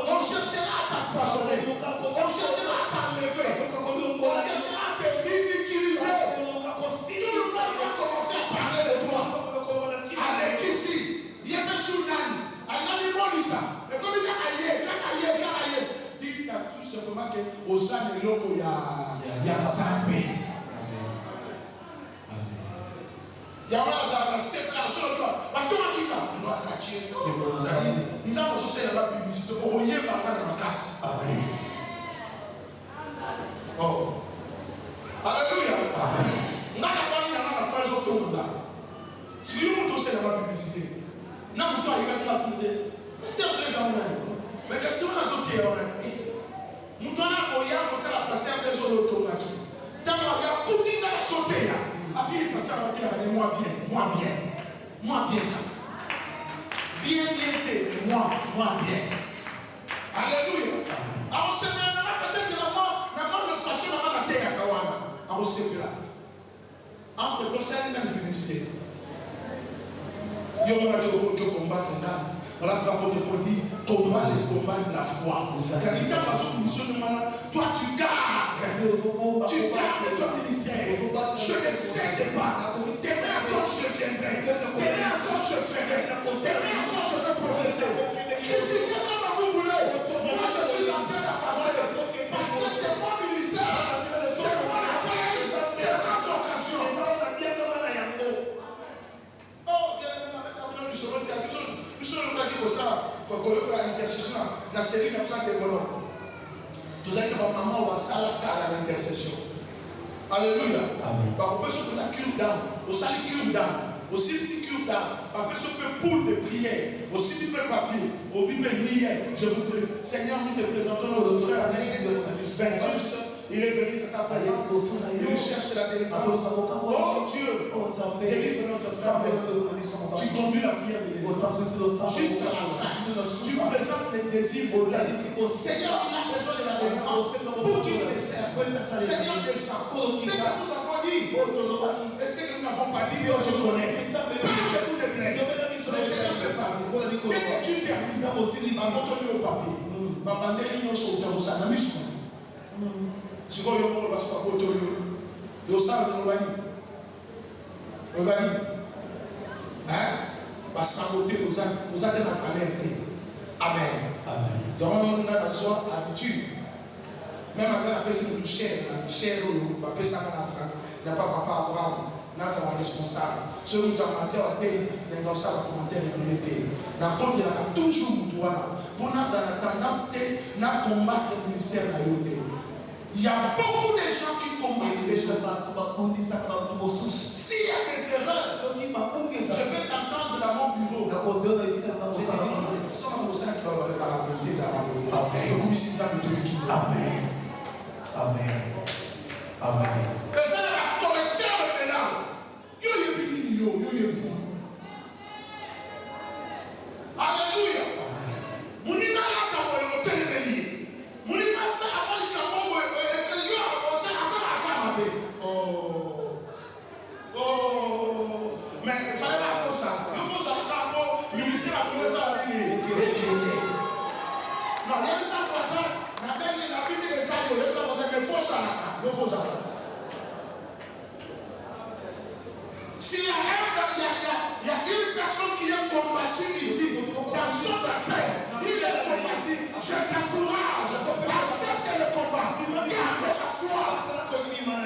On cherchera à t'empoisonner. On cherchera à t'enlever. On cherchera à te ridiculiser. Tout le monde va commencer à parler de toi. Avec ici, il y a des soudanes. Et comme il y a aïe. Dis tout simplement que au sein de l'eau, il y a Zambé. Il y a la séparation de toi. Nous avons associé la publicité. On y est par la casse. Oh. Alléluia. Nous avons si nous avons associé la publicité, nous avons arrivé à la publicité. C'est un des hommes. Mais qu'est-ce que nous avons dit? Nous avons passé à des autres automatique. Nous avons continué à sauter. Après, il passe à la terre, moi bien. Bien, moi bien. Alléluia. Alors, c'est maintenant peut-être que la façon de la terre, on se fait là. Entre conseils et publicité. Il y a un combat voilà pourquoi Paul dit combat les combats de la foi. C'est-à-dire que toi tu gardes ton ministère. Je ne cède pas. Demain encore je viendrai. Demain encore je ferai. Demain encore je vais progresser. Critiquez comme vous voulez. Moi je suis en train d'avancer. Parce que c'est mon ministère. C'est mon appel. C'est ma vocation. Oh, nous sommes pour ça, pour la intercession, la série comme ça, des bonhommes. Tout ça, maman, on va s'arrêter à l'intercession. Alléluia. On peut se faire la cure d'âme, au sali cure d'âme, aussi si cure d'âme, après ce peu pour de prière, aussi du peu papier, au bible hier, je vous prie, Seigneur, nous te présentons notre frère Anaïs, Ventus. Il est venu à ta présence. Il cherche la délivrance. Oh Dieu, délivre notre frère. Tu conduis la prière de délivrance. Jusqu'à la fin, tu présentes les désirs au Seigneur, il a besoin de la délivrance pour qu'il te serve. Seigneur, descends. C'est que nous avons dit. Et c'est que nous n'avons pas dit, Dieu, je connais. Parle-nous de plaît. Le Seigneur peut parler. Dès que tu termines, montre-lui au papier. Babandeli no so utamsa na misu. Siko yo mo baso ko to yo sa no bani. Hein? Basaboter aux âmes na falente. Amen. Amen. Donc on a besoin d'habitude. Même quand la personne est chère, ou la personne n'a pas papa Abraham, là c'est la responsable. Celui qui a matière à terre, dans ça, le commentaire est limité. Dans le temps, il y a toujours pour nous, la tendance à combattre le ministère de la Yoté. Il y a beaucoup de gens qui combattent les gens. S'il y a des erreurs, je vais t'entendre dans mon bureau. Amen. Amen. Amen. Personne n'a correcteur de là. Alléluia. Munina la kaboyo telebeli. Munina sa abali kaboyo que yo on sa la kamabe. Oh. Mais ça va pour ça. Il faut ça kabo, ministère a trouvé ça à lui. Non, il y a ça pour ça. La Bible est ça, il y a ça pour ça que faut ça là. Il faut ça. S'il y a une personne qui est combattue ici, dans son appel, il est combattu, je t'encourage, accepte le combat, garde la foi.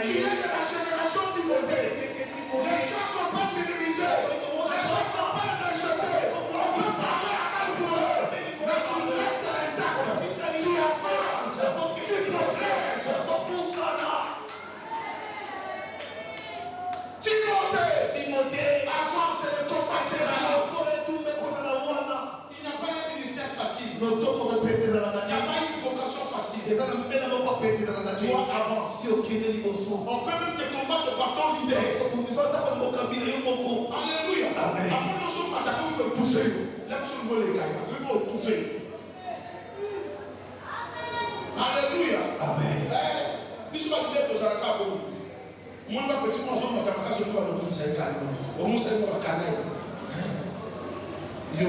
Tu es de la génération Timothée. Les gens qu'on peut minimiser, les gens qu'on peut rejeter, on peut parler à mal pour eux, mais tu restes intact, tu avances, tu progresses. Timothée, avance le combat sera là. Il n'y a pas un ministère facile. Il n'y a pas une vocation facile. Toi avance. On peut même te combattre par ton leader. Alléluia. Après nous sommes attaqués pour pousser. Là sur le les gars. Pour pousser. Alléluia. Amen. Nous sommes arrivés aux Arabes. Moi, je suis petit moi, je suis un peu au moins, c'est un canal. Il y a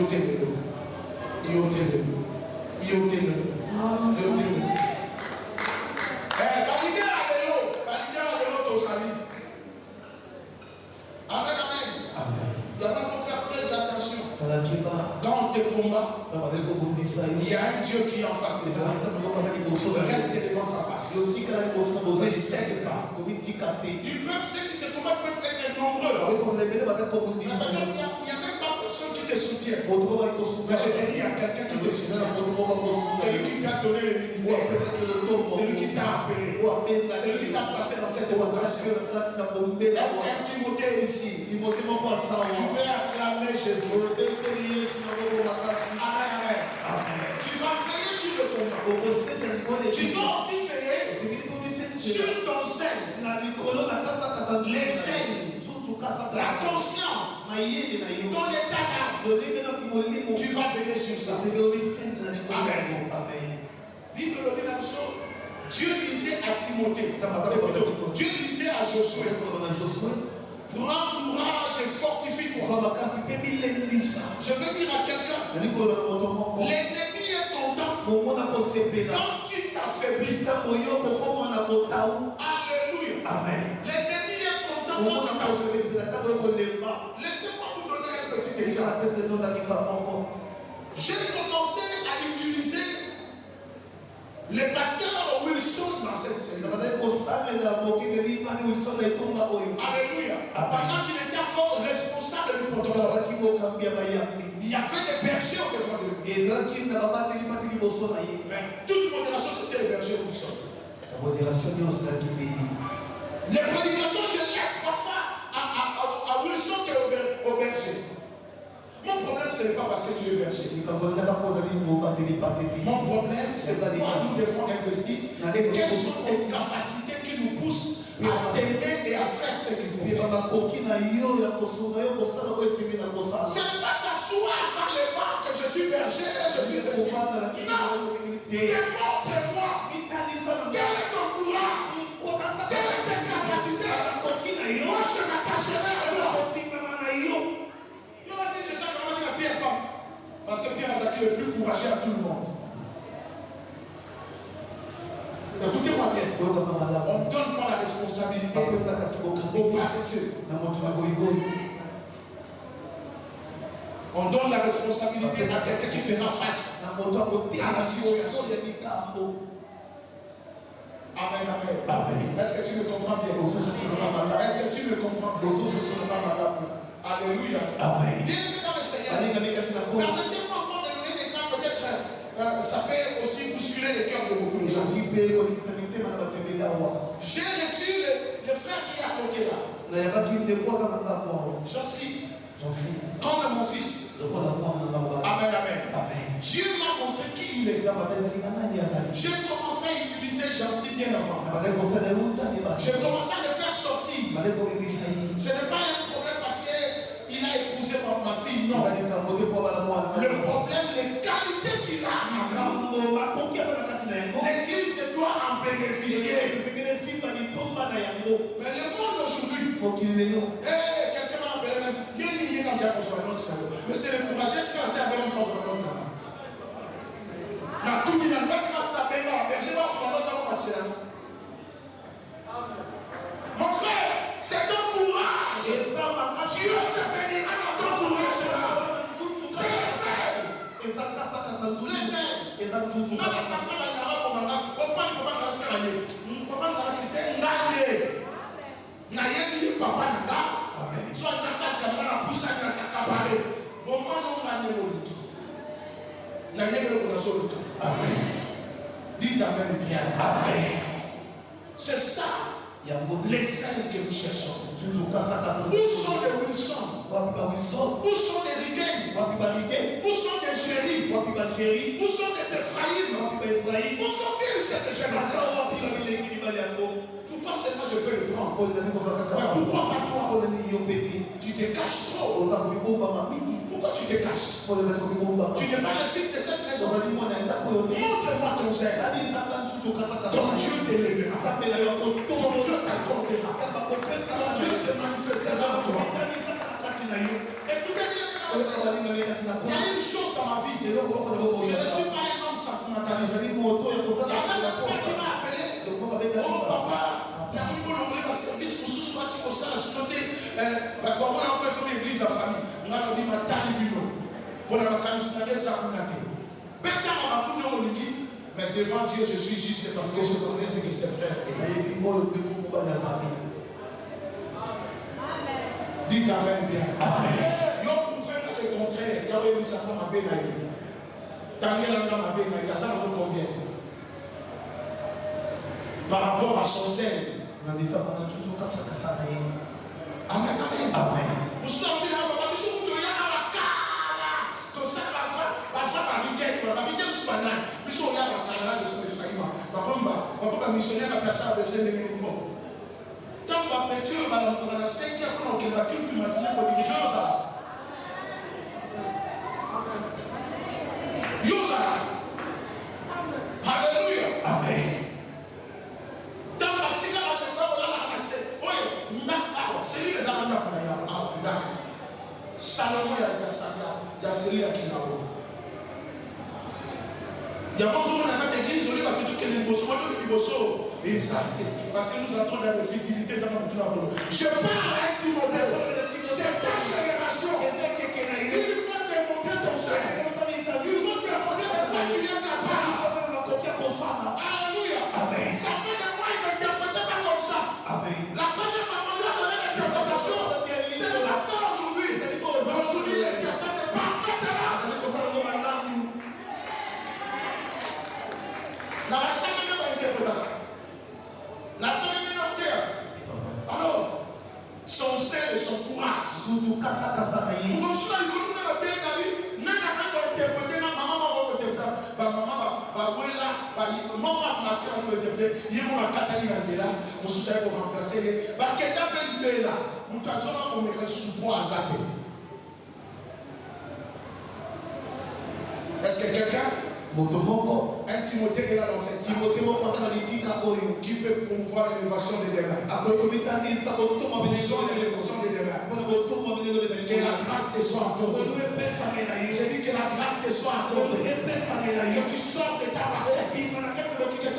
dans tes combats, il y a un Dieu qui est en face de toi. Reste devant sa face. Ne cède pas. Ils peuvent, ceux qui te combattent peuvent être nombreux. Il n'y a même pas personne qui te soutient. Mais je te dis, il y a quelqu'un qui te soutient. C'est lui qui t'a donné le ministère. C'est lui qui t'a appelé. C'est lui qui t'a placé dans cette vocation. Est-ce qu'un Timothée ici? Tu peux acclamer Jésus. Amen. Tu vas veiller sur le combat. Tu dois aussi veiller sur ton sein. Les saints. La conscience. Ton état d'âme. Tu vas veiller sur ça. Amen. Bible le dit dans Dieu disait à Timothée. Dieu disait à Josué. Prends courage et fortifie-toi. Je veux dire à quelqu'un, l'ennemi est content quand tu t'affaiblis. Alléluia. Amen. L'ennemi est content quand tu t'affaiblis. Laissez-moi vous donner un petit exemple. J'ai commencé à utiliser les pasteurs Wilson dans cette série. Alléluia. Pendant qu'il était encore responsable du protocole, il y avait des bergers au devant de lui. Mais toute modération, c'était les bergers Wilson. Les prédications, je laisse parfois à Wilson qui est au berger. Mon problème, ce n'est pas parce que tu es berger. Mon problème, c'est que nous devons investir et quelles sont les capacités qui nous poussent à t'aimer et à faire ce qu'il faut faire. n'est pas s'asseoir dans les bancs que je suis berger, je suis ceci. Non, démontre-moi quel est ton courage, quelle est ta capacité. Moi, je m'attacherai à toi. Parce que Pierre Azaki est le plus courageux à tout le monde. Écoutez-moi bien. On ne donne pas la responsabilité aux paresseux. On donne la responsabilité à quelqu'un qui fera face à la situation. Amen, amen. Amen. Est-ce que tu me comprends bien? Est-ce que tu me comprends bien? Alléluia. Amen. Bien-aimé dans le Seigneur. Permettez-moi encore de donner des exemples. Peut-être ça peut aussi bousculer le cœur de beaucoup de gens. J'ai reçu le frère qui est à côté là. J'en cite. Comme mon fils. Amen, amen. Dieu m'a montré qui il est. J'ai commencé à utiliser Jancy bien avant. J'ai commencé à le faire sortir. Ce n'est pas un problème parce qu'il a épousé ma fille, non. Le problème, les qualités qu'il a. L'église doit en bénéficier. Mais le monde aujourd'hui, quelqu'un m'a appelé même. Mais c'est le courageux, c'est quand c'est avec un autre. Mon frère, c'est ton courage. Dieu te bénira dans ton courage. C'est le seul. Les ailes. Dans la sacrée, on prend dites amen bien. Amen. C'est ça les ailes que nous cherchons. Où sont les Wilson? Où sont les Rigaines? Où sont les Chéri? Où sont les Ephraïm? Où sont-ils cette génération? Pourquoi seulement je peux le prendre? Pourquoi pas toi? Tu te caches trop. Pourquoi tu te caches? Tu n'es pas le fils de cette maison. Montre-moi ton zèle. Ton Dieu t'élèvera. Ton Dieu t'accordera. Ton Dieu se manifestera en toi. Écoutez bien, il y a une chose dans ma vie. Je ne suis pas un homme sentimentaliste. Il y a même un frère qui m'a appelé. Oh papa, la Bible nous dit service pour ce soir, tu peux ça la sauter. On a fait comme l'église à famille. On a dit ma tali bino. On a canisé ça pour la terre. Mais devant Dieu, je suis juste parce que je connais ce qui s'est fait. Dites amen bien. Amen. Yo pouvez faire le contraire. Il y a eu Satan à Benaï. Daniel a Benaï. Il y a ça combien? Par rapport à son zèle. Amen, amen. Amen. Nous sommes là, nous sommes là, comme ça, la vie nous sommes là, nous sommes là, nous sommes là, missionnaire attaché à Berger de Minimum. Tant que Dieu va dans la 5e fois qu'il va tout maintenant pour diriger ça. Yosa. Alléluia. Amen. Dans la tika la tenda on la c'est oye c'est lui les amanda pour ya Salomon ya Saga ya celui qui là il y a pas besoin d'aller à l'église, on va plutôt que les bossos, exact. Parce que nous entrons dans les futilités, ça va tout d'abord. Je parle à Timothée, c'est ta génération. Il faut démontrer ton sein. Il faut démontrer pourquoi tu es capable. Alléluia. Amen. Ça fait des mois qu'il n'interprète pas comme ça. Amen. La première fois qu'on lui a donné l'interprétation, c'est pas ça aujourd'hui. Mais aujourd'hui, il n'interprète parfaitement. La seule de la seule de alors, son sel et son courage. Pour qu'on soit le groupe de la terre, n'a pas interprété, maman va interpréter, maman va il y a un Catherine Azela, on se fait remplacer. Bah, qu'est-ce que tu as là? Nous avons un sous poids à zapper. Est-ce que quelqu'un, un Timothée est là dans cette Timothée qui peut promouvoir l'élévation des démons? L'élévation des démons. Que la grâce te soit accordée. J'ai dit que la grâce te soit accordée. Que tu sors de ta bassesse. Que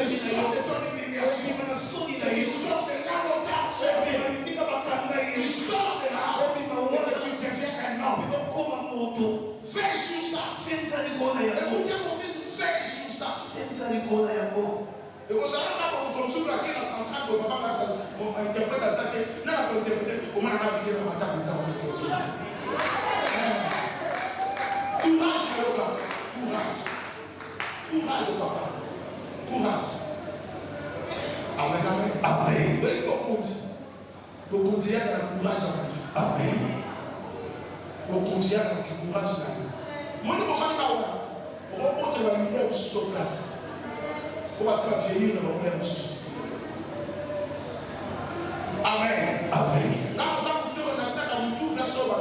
tu sors de ton humiliation. Que tu sors de là où tu as fait. Tu sors de là et que tu deviens un homme. Veille sur ça. Écoutez mon fils, veille sur ça. Et vous allez voir comme sur laquelle la centrale de papa interprète à ça que n'a pas interprété comment on a vécu dans ma table. Courage, mon papa. Courage. Courage, papa. Courage. Amen, amen. Amen. Oui, on continue à la courage. Amen. On continue à la courage. Moi, je ne sais pas on remonte la lumière sur place. On va se faire vieillir dans le monde. Amen. Amen. Là, on a tout place sur la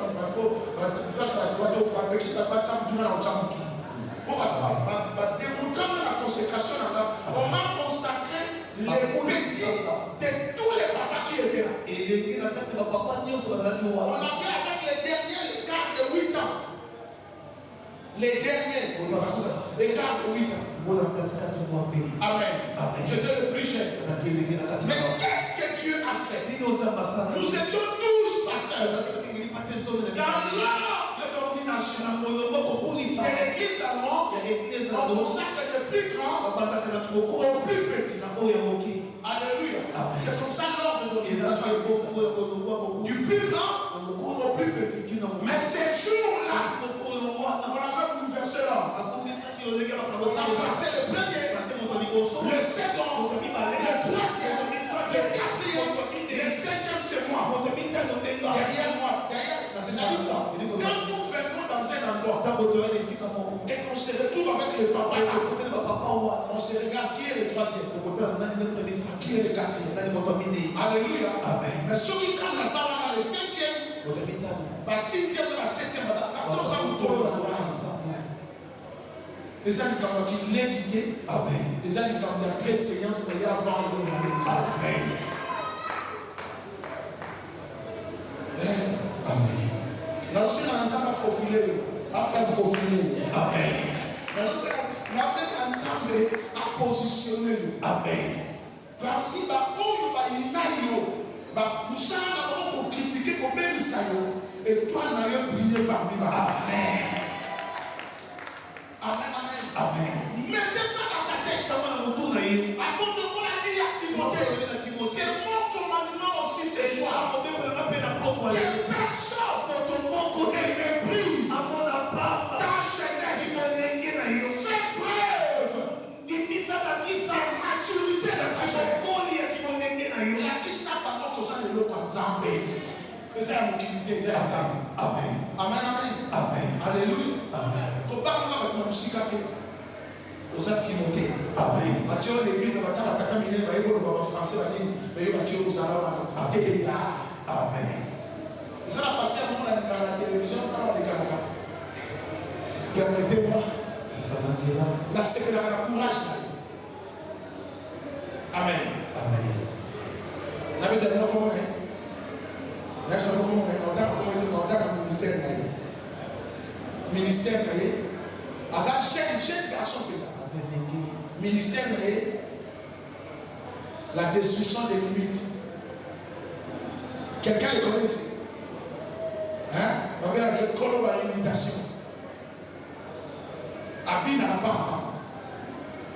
la consécration, on a consacré les petits de tous les papas qui étaient là. On a fait avec les derniers, les quarts de 8 ans. Les derniers, les quarts de 8 ans. Amen. Amen. Je te le prie, cher. Mais qu'est-ce que Dieu a fait? Nous étions tous pasteurs. Dans l'ordre d'ordination de l'église allemande, on consacre le plus grand au plus petit. Alléluia. C'est comme ça l'ordre d'ordination. Du plus grand au plus petit. Mais ces jours-là, on a fait bouleverser l'ordre. On a passé le premier, le second, le troisième, le quatrième, le cinquième, c'est moi. Derrière moi, c'est-à-dire quand nous venons dans un endroit et qu'on se retrouve avec le papa, on se regarde qui est le troisième, qui est le quatrième. Alléluia. Mais ceux qui quand la salle dans le cinquième, la sixième, la septième, la 14 ans, les gens qui l'ont quitté, les gens qui ont fait séance avant le Amen. Amen. Là aussi, on a faufilé, à faire faufiler. Amen. Là aussi, ensemble à positionner. Amen. Parmi nous sommes pour critiquer pour bien et toi, nous avons brillé parmi nous. Amen. Amen, amen. Amen. Mettez ça dans ta tête. Avant de voir la vie à Timothée, c'est mon commandement aussi ce soir. Que personne ne méprise ta jeunesse. Fais preuve de maturité de ta jeunesse. La qui ça par contre ça de l'eau comme Zambé. C'est la mobilité, c'est la Zambé. Amen. Amen, amen. Amen. Alléluia. Amen. Quand parle avec ma musique, aux Timothée. Amen. Mathieu, l'église, va t'en attaquer, il va y avoir français, il va y Mathieu, vous allez Amen. Et ça, la pasteur, on a la télévision, on a les Canada. Permettez-moi. La sécurité, la courage. Amen. Amen. La vie de l'homme, ministère jeune garçon ministère la destruction des limites. Quelqu'un le connaît ici? On va avec colombe à l'imitation. Abina n'a pas.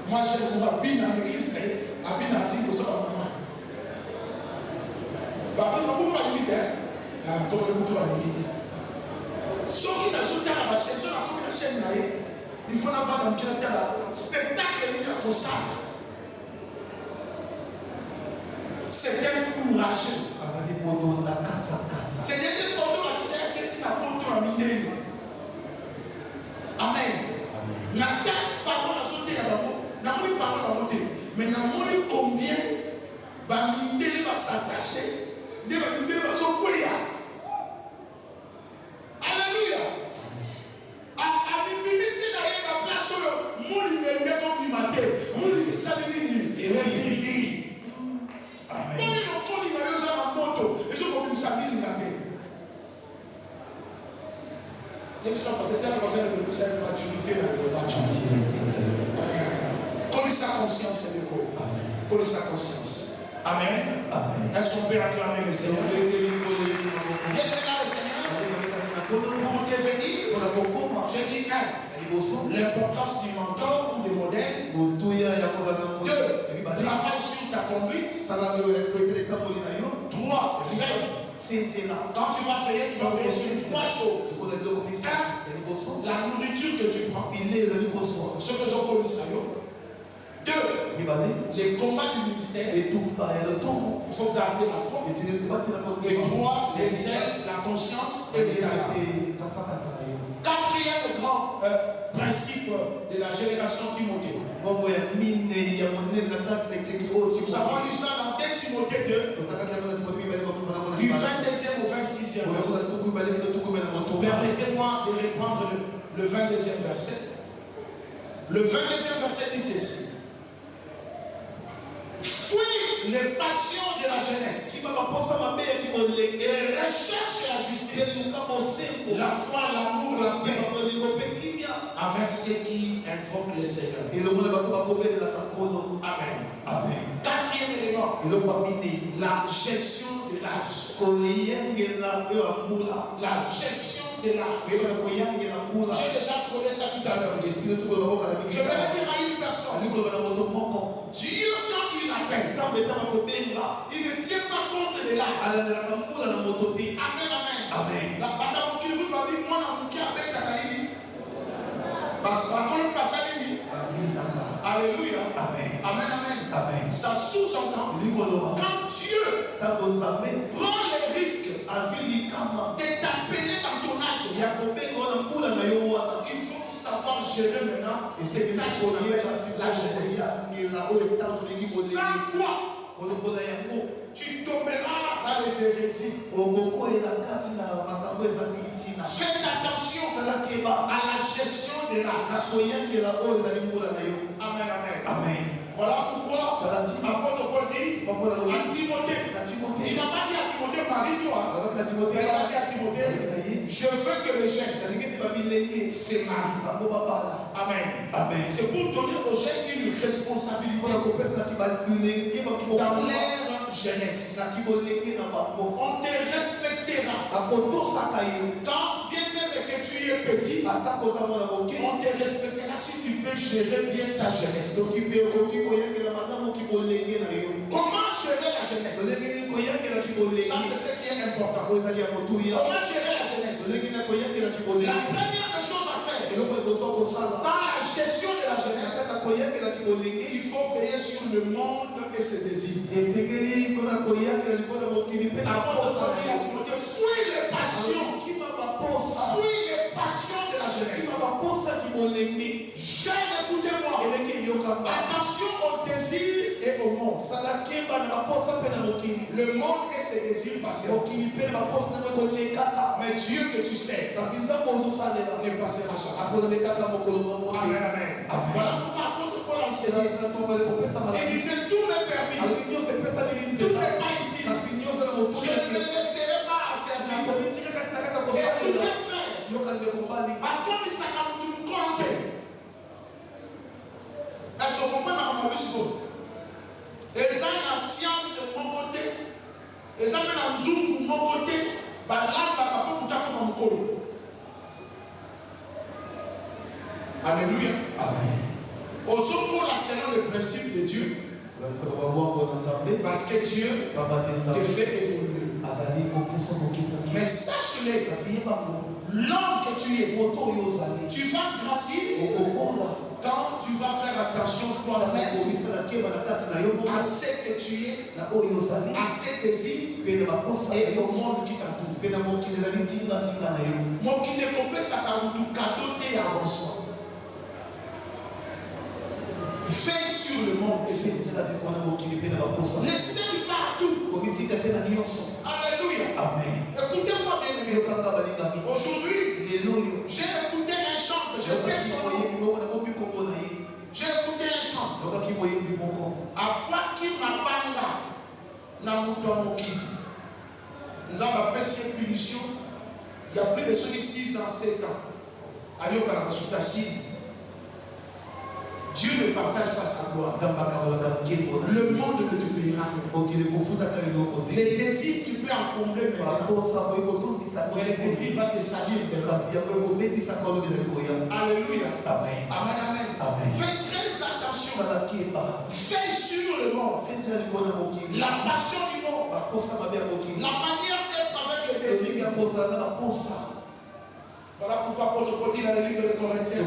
Moi j'ai pour Abina à l'église, Abina a dit que ça va vraiment. Par contre, pourquoi la limite? Comment le bouton à la limite? Ceux qui ne sont pas à la chaîne, ceux qui ont la chaîne, il faut avoir un spectacle et une consacre. C'est un courageux. C'est un photo qui s'est fait à photo à Miné. Amen. La tête, parole à sauter à la mot. N'a pas parole à monter. Mais n'a pas combien s'attacher de son collier. Alléluia. À l'immunité, la place sur le monde, il est maison du matin. Mon livre, ça veut dire, il est amen. Quand il est en train de faire ça, moto, et je peux me savoir il a fait. Les gens font cette maturité dans le maturité. Connais sa conscience, c'est quoi? Connais sa conscience. Amen. Est-ce qu'on peut acclamer le Seigneur? Bien aimé le Seigneur. Pour devenir, je dis l'importance du mentor ou du modèle. 2. Travaille sur ta conduite. 3. Veille. Quand tu vas veiller, tu vas veiller sur 3 choses. 1. La nourriture que tu prends. Ce que je connais ça. 2. Les combats du ministère. Il faut garder la foi. Et 3. Les ailes, la conscience et les talents. 4e grand principe de la génération Timothée. Nous avons lu ça dans 2 Timothée 2, du 22e au 26e verset. Permettez-moi de reprendre le 22e verset. Le 22e verset dit ceci. Fuis les passions de la jeunesse et recherche la justice, la foi, l'amour, la paix avec ceux qui invoquent le Seigneur. Amen. 4e élément, la gestion de l'âge. La gestion de l'âge. J'ai déjà frôlé ça tout à l'heure. Je vais dire à une personne, Dieu, quand il appelle, il ne tient pas compte de l'âge. Amen. La bataille qui vous va dire, moi, qui appelle ta qualité. Parce qu'on passe à lui. Alléluia. Amen. Ça sous-entend quand Dieu prend les risques de t'appeler dans ton âge, il faut savoir gérer maintenant et c'est la jeunesse. Sans quoi tu tomberas dans les hérésies. Faites attention à la gestion de l'âge. Amen. Voilà pourquoi l'apôtre Paul dit à Timothée, il n'a pas dit à Timothée, marie-toi. Il a dit à Timothée, je veux que les jeunes se marient. Amen. C'est pour donner aux jeunes une responsabilité dans leur jeunesse. On te respectera. Quand bien même que tu es petit, on te respectera si tu peux gérer bien ta jeunesse. Comment gérer la jeunesse? Ça, c'est ce qui est important. Comment gérer la jeunesse? La première des choses à faire dans la gestion de la jeunesse, il faut veiller sur le monde et ses désirs. Fuis les passions. Fuis les passions de la jeunesse. Jeune, écoutez-moi. Attention au désir et au monde. Le monde et ses désirs passent. Mais Dieu que tu sais ne passera jamais. Amen. Voilà pourquoi l'apôtre Paul enseignait. Il disait tout m'est permis. Tout n'est pas utile. Je ne me laisserai pas servir. Et tout est fait. Par contre, ça a tout compté. Est-ce qu'on comprend ma mission? Et ça, la science, mon côté. Et ça, la zoom, mon côté. Là, alléluia. Au secours, là, selon le principe de Dieu. Parce que Dieu te fait évoluer. Mais sache-le, l'homme que tu es, tu vas grandir quand tu vas faire attention toi-même à ce que tu es, à ses désirs et au monde qui t'entoure. Mon qui ne comprend ça quand tu cadeau tes avancements. Veille sur le monde et c'est laissez partout. Nous avons appelé cette punition. Il y a plus de 6 ans, 7 ans. Dieu ne partage pas sa gloire. Le monde ne te payera rien. Les désirs, tu peux en combler, mais les désirs vont te salir. Alléluia. Amen. Amen. Amen. Fais très attention. Fais sur le monde. La passion du monde. La manière d'être avec les désirs. Voilà pourquoi Paul dit dans le livre de Corinthiens,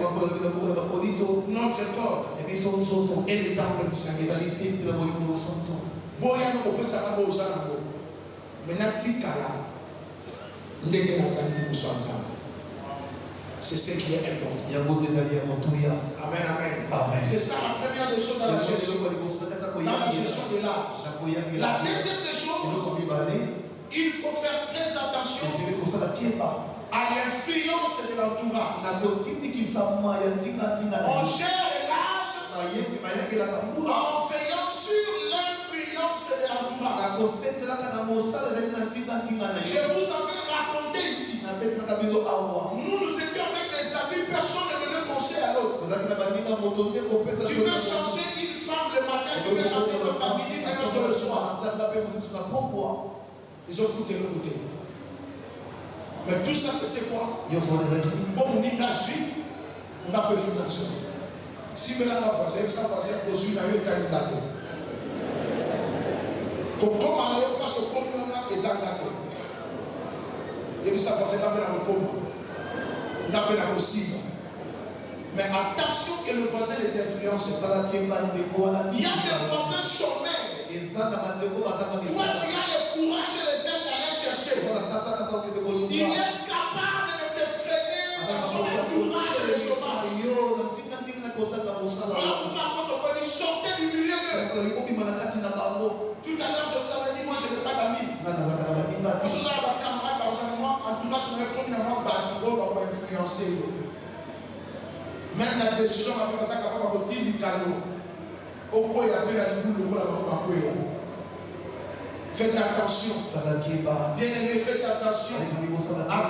notre corps est le temple du Saint-Esprit. C'est ce qui est important. Amen, amen. C'est ça la première des choses dans la gestion de l'âge. La deuxième des choses, il faut faire très attention à l'influence de l'entourage. On gère l'âge en veillant sur l'influence de l'entourage. Je vous avais raconté ici. Nous étions avec des amis, personne ne donnait conseil à l'autre. Tu peux changer une femme le matin, tu peux changer une femme midi, un autre le soir. Ils ont foutu le côté. Mais tout ça, c'était quoi? Pour mon image, on a peu financier. Si vous avez fait ça, vous avez posé une année. Comment on passe au commun, on a des années. Et puis ça, vous avez fait le commun. On a fait la possible. Mais attention que le voisin est influencé. Il y a des voisins chômeurs. Toi, tu as le courage et les ailes d'aller chercher. Il est capable de te freiner dans son entourage et le chômage. Voilà pourquoi on dit sortez du milieu d'eux. Tout à l'heure, je vous avais dit, moi je n'ai pas d'amis. Parce que vous avez un camarade, par exemple, moi, entourage, je n'ai pas influencer. Même la décision, on va faire ça comme un petit calot. Au quoi il y a bien la boule, faites attention. Bien aimé, faites attention à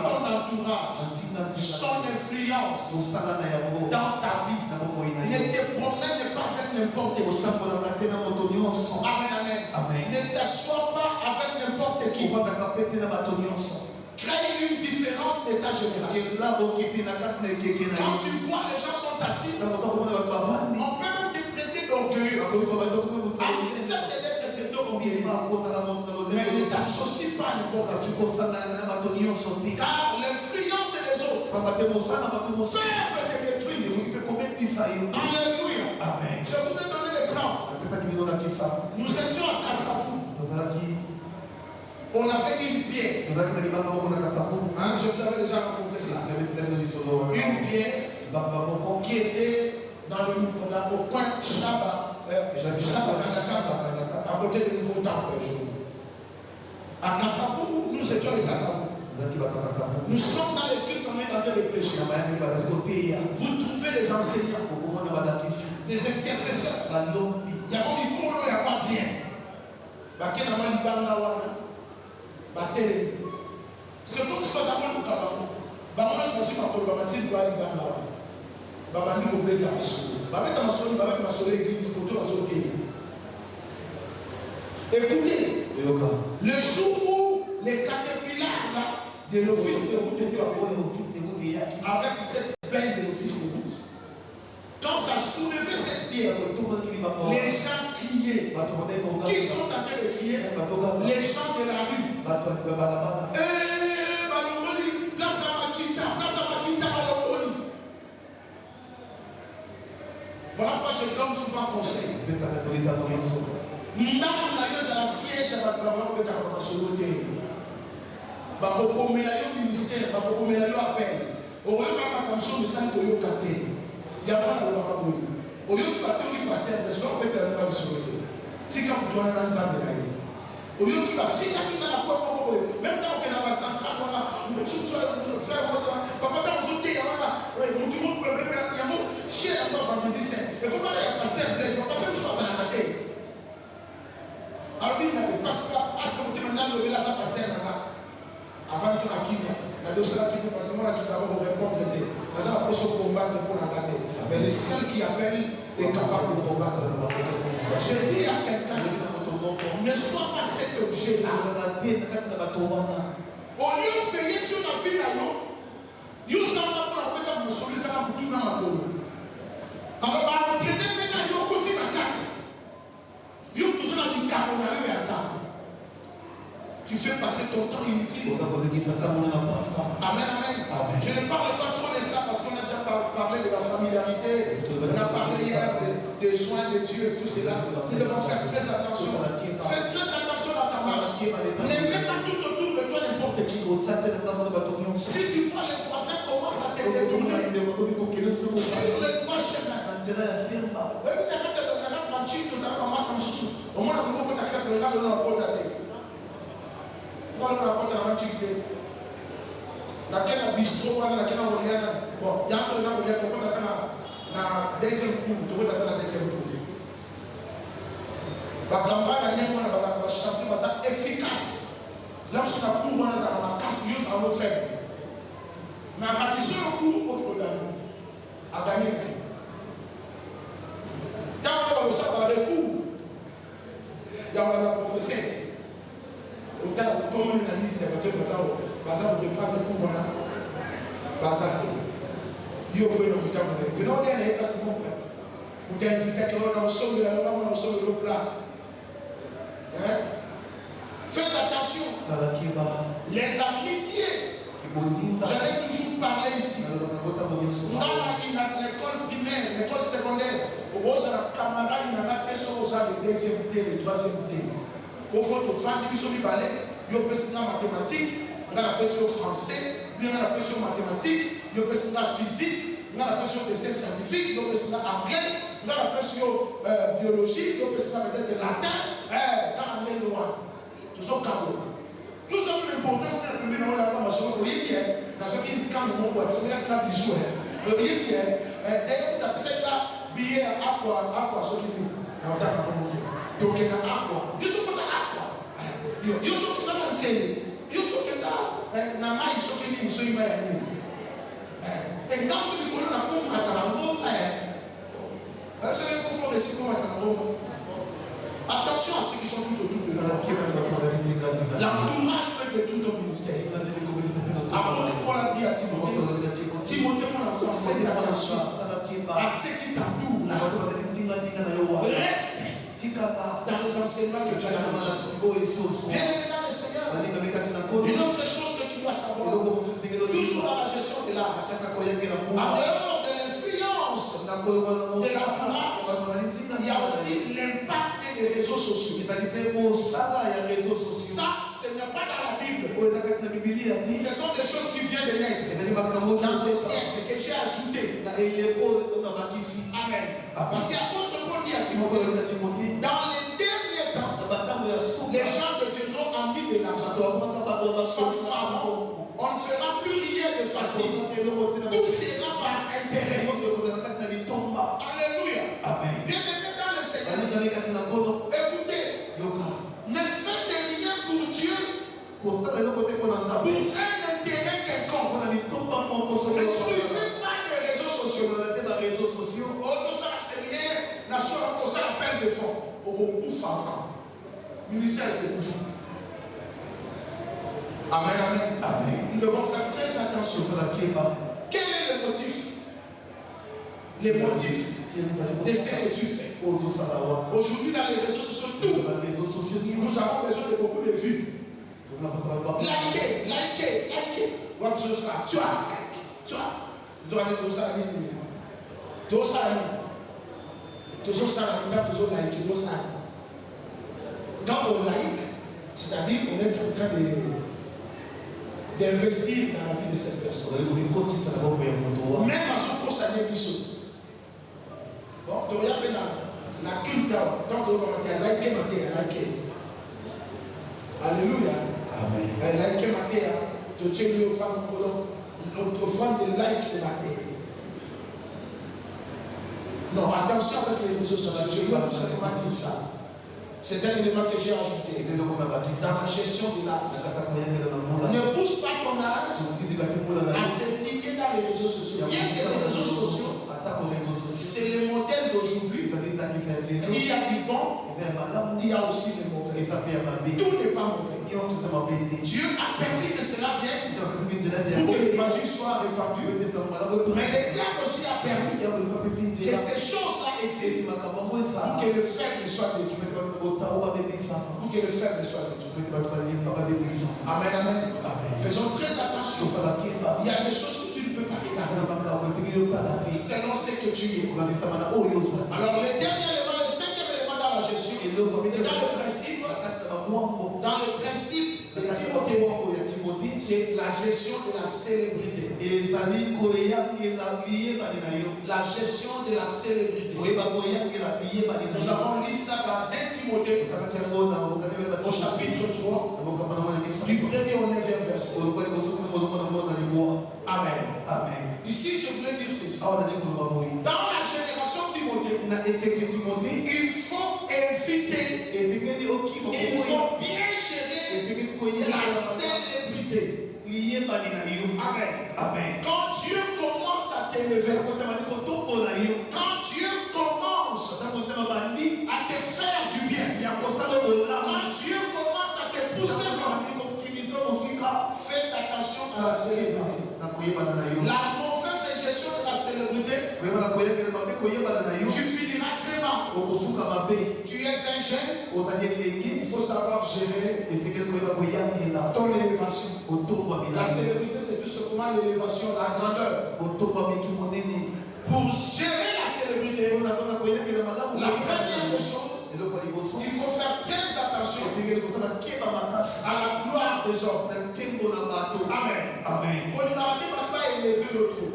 ton entourage, son influence dans ta vie. Ne te promène pas avec n'importe qui. Amen, amen. Ne t'assois pas avec n'importe qui. Crée une différence d'état génération. Quand tu vois les gens sont assis, on peut même te traiter d'orgueilleux. Accepte d'être traité d'orgueilleux. Mais ne t'associe pas à n'importe qui. Car l'influence des autres peuvent te détruire. Alléluia. Amen. Je voudrais donner l'exemple. Nous étions à Kassafou. On avait une pierre. Je vous avais déjà raconté ça. Une pierre qui était dans le au coin Chaba, à côté du nouveau temple. À Kassafou, nous étions les Kassafou. Nous sommes dans les cultes, on est dans le péché. Vous trouvez les enseignants, des intercesseurs. Il y a un micro, il n'y a pas bien. C'est comme ce qu'on appelle le Kabako. Je suis pas pour le baptême, je vais écoutez, le jour où les caterpillars là, de l'office de route étaient avec cette peine de l'office de route, quand ça soulevait cette pierre, les gens criaient. Qui sont en train de crier? Les gens de la rue. Voilà pourquoi je donne souvent conseil. Nous avons la siège à la soluté. Bakoko melayo ministère, bakoko melayo appel. Au lieu de comme ça, nous sommes au Yokaté. Il y a pas de baraboli. Au lieu de battre le pasteur, parce qu'on peut faire la soluté. C'est comme toi, on a un exemple de l'aïe. Au lieu qu'il va finir la porte, même quand on est dans la centrale, on a un frère, papa, dans le thé, on a tout le monde peut faire un chien à toi, vendredi saint. Et comment il y a un pasteur blessé, on va passer le soir à la tête. Alors, il n'a Parce que vous maintenant le là, ça passe là. Avant que la Kibla, la dossier qui peut passer, moi, qui d'abord répondre, ça va se combattre pour la garder. Mais le seul qui appelle est capable de combattre. Je dis à quelqu'un, ne sois pas cet objet-là. Au lieu de veiller sur la fille là, non, il y a un peu de solution pour tout le monde. Alors, entraîner maintenant, il y a un côté de carte. Il y a toujours du carbonari à ça. Tu fais passer ton temps inutile. Amen, amen. Je ne parle pas trop de ça parce qu'on a déjà parlé de la familiarité. On a parlé hier des soins de Dieu et tout cela. Nous devons faire très attention. Fais très attention à ta marche. Ne mets pas tout autour de toi n'importe qui. Si tu vois les voisins commencent à te détourner sur le droit chemin. Au moins, on peut ta classe, regarde dans la porte à terre. Dans la porte à l'antiquité. Laquelle a bistrot, laquelle a relié. Bon, il y a un peu de relié, on peut attendre la deuxième cour, on peut attendre la deuxième cour. La campagne, il y a un champion efficace. Là, sur la cour, on a la casse, il y a un faible. Mais à partir du cours, au problème, à gagner. Quand on a le cours, il y a la prophétie. Autant comment on analyse les bateaux, parce que vous prendre le cours, parce que il y a un peu de temps. Vous n'avez pas de temps. Vous avez dit que l'on a un sol de la loi, on a un sol de l'eau plat. Faites attention. Les amitiés. J'allais toujours parler ici. Dans l'école primaire, l'école secondaire, on a un camarade, il y a des personnes qui ont le deuxième thé, le troisième thé. Au fond, au fond, ils sont balais, ils ont fait la mathématique, ils ont fait le français, ils ont fait la mathématique, ils ont fait la physique, ils ont fait les sciences scientifiques, ils ont fait l'anglais, ils ont fait la biologie, ils ont fait le latin, dans la langue noire. Tous sont cadeaux. Nous avons l'importance de la première fois la formation. Vous voyez bien, dans ce qui est quand nous avons un bijou. Vous voyez bien, et vous avez fait là, billet à aqua, ce qui est. Donc, il y a aqua. Ils sont pas aqua. Ils sont pas dans le ciel. Ils sont pas dans la main, ils sont pas dans le ciel. Et quand nous disons la pompe à la bombe, vous savez qu'on fait les cycles à la bombe. Attention à ceux qui sont tout autour de nous. L'entourage peut détruire nos ministères. Apôtre Paul a dit à Timothée, Timothée, mon enfant, fais attention à ceux qui t'entourent. Reste dans les enseignements que tu as reçus. Bien aimé dans le Seigneur. Une autre chose que tu dois savoir, toujours dans la gestion de l'art, en dehors de l'influence de l'entourage, il y a aussi l'impact des réseaux sociaux. Ça, ce n'est pas dans la Bible. Ce sont des choses qui viennent de naître dans ces siècles que j'ai ajoutées. Amen. Parce qu'apôtre Paul dit à Timothée, dans les derniers temps, les gens deviendront amis de l'argent. On ne fera plus rien de facile. Tout sera par intérêt. Alléluia. Amen. Bienvenue dans le Seigneur. Écoutez, ne faites rien pour Dieu pour un intérêt quelconque. Ne suivez pas les réseaux sociaux. Au ça séminaire, la soirée comme ça appelle de fonds. Au beaucoup enfants. Ministère de beaucoup. Amen, amen. Nous devons faire très attention. Quel est le motif? Les motifs de ce que tu fais. Aujourd'hui, dans les réseaux sociaux, nous avons besoin de beaucoup de vues. Likez. Tu as. Quand on like, c'est-à-dire qu'on est en train d'investir dans la vie de cette personne. Même à son poste à l'émission. Bon, tu regardes la culture. Quand tu regardes, liker. Alléluia. Amen. Liker Matéa. Tu tiens aux femmes de like de Matéa. Non, attention avec les réseaux sociaux. Je ne vais pas dire ça. C'est un élément que j'ai ajouté dans la gestion de l'âge. Ne pousse pas ton âge à se lier dans les réseaux sociaux. Bien que les réseaux sociaux, c'est le modèle d'aujourd'hui. Il y a du bon, il y a aussi du mauvais. Tout n'est pas mauvais. Dieu a permis que cela vienne pour que l'évangile soit répandu. Mais le diable aussi a permis que ces choses-là existent pour que le faible soit détruit. Pour que le faible soit détruit. Amen, amen. Faisons très attention. Il y a des choses que tu ne peux pas regarder selon ce que tu es. Alors le dernier élément, le cinquième élément dans la gestion, et dans le principe de Timothée, c'est la gestion de la célébrité. La gestion de la célébrité. Nous avons lu ça dans 1 Timothée au chapitre 3, du 1er au 9e verset. Amen. Amen. Ici, je voulais dire ceci. Dans la génération Timothée, il faut éviter, il faut bien gérer la célébrité. Amen. Amen. Quand Dieu commence à t'élever, quand Dieu commence à te faire du bien, quand Dieu commence à te pousser, faites attention à la célébrité. La mauvaise gestion de la célébrité, tu finiras très mal. Tu es un jeune, il faut savoir gérer ton élévation. La célébrité, c'est tout simplement l'élévation, la grandeur. Pour gérer la célébrité, la première des choses, il faut faire très attention à la gloire des hommes. Amen. Amen. Pour ne pas élever le trou.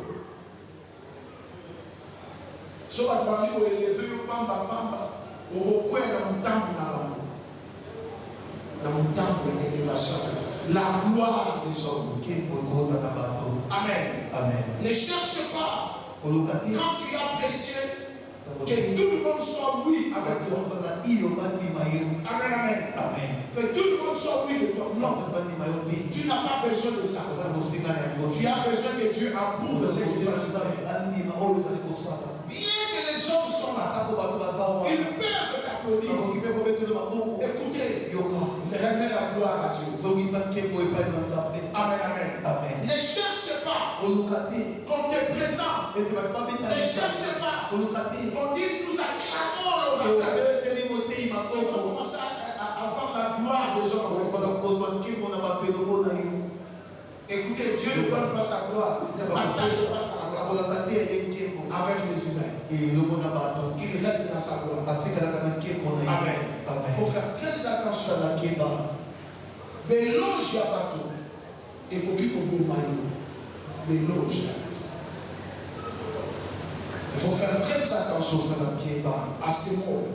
Si on va parler de élever le pamba, on va couper dans le temple dans le temple de l'élévation. La gloire des hommes. Amen. Amen. Ne cherche pas, quand tu as prêché, que tout le monde soit oui avec toi. Amen, amen. Amen. Que tout le monde soit oui de toi. Non. Tu n'as pas besoin de ça. Tu as besoin que Dieu approuve ce que tu as fait. Bien que les hommes sont là, ils peuvent t'applaudir. Écoutez, remets la gloire à Dieu. Amen, amen. Amen. Ne cherche pas qu'on te présente. Ne cherche pas qu'on dise nous acclamons l'orateur. Il faut commencer à avoir la gloire des hommes. Écoutez, Dieu ne donne pas sa gloire. Ne partage pas sa gloire avec les humains. Il reste dans sa gloire. Amen. Il faut faire très attention à la Kéba. Mélange à bateau. Et pour qui qu'on peut maillot. Mélange. Il faut faire très attention à ces mots.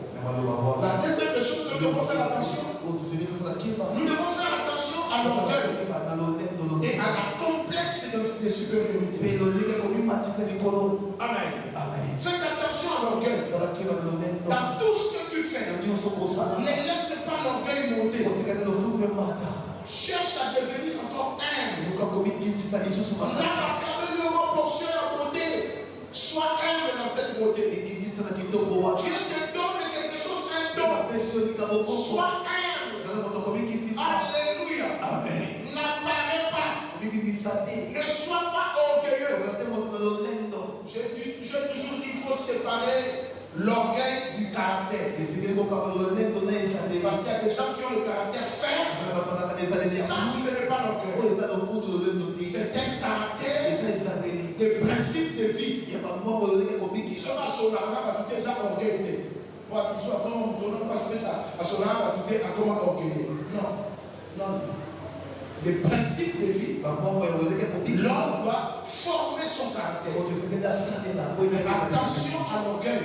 La deuxième des choses que nous devons faire attention, nous devons faire attention à l'orgueil et à la complexe de supériorité. Amen. Faites attention à l'orgueil. Dans tout ce que tu fais, ne laisse pas l'orgueil monter. Cherche à devenir encore humble. Sois humble dans cette beauté. Dieu te donne quelque chose, un don. Sois humble. Alléluia. Amen. N'apparais pas. Ne sois pas orgueilleux. J'ai toujours dit qu'il faut séparer l'orgueil du caractère. Parce qu'il y a des gens qui ont le caractère ferme. Ça, ce n'est pas l'orgueil. C'est un caractère des principes de vie. Qui sont à son âme, à tout ça orgueil. Moi, tu sois comme ton nom, parce que ça, à son âme, à comment orgueil. Non. Les principes de vie, l'homme doit former son caractère. Attention à l'orgueil.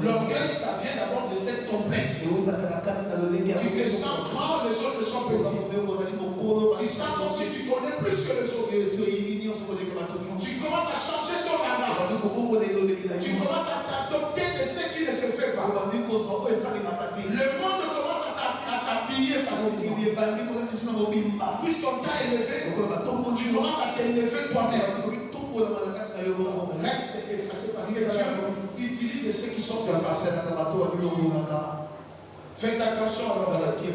L'orgueil, ça vient d'abord de cette complexe. Tu te sens grand, les autres sont petits. Tu sens comme si tu connais plus que les autres. Tu commences à changer ton langage. Tu commences à t'adopter de ce qui ne se fait pas. Le monde Puisqu'on t'a élevé, tu commences à t'élever toi-même. Reste effacé parce que Dieu utilise ceux qui sont effacés. Faites attention à leur vie.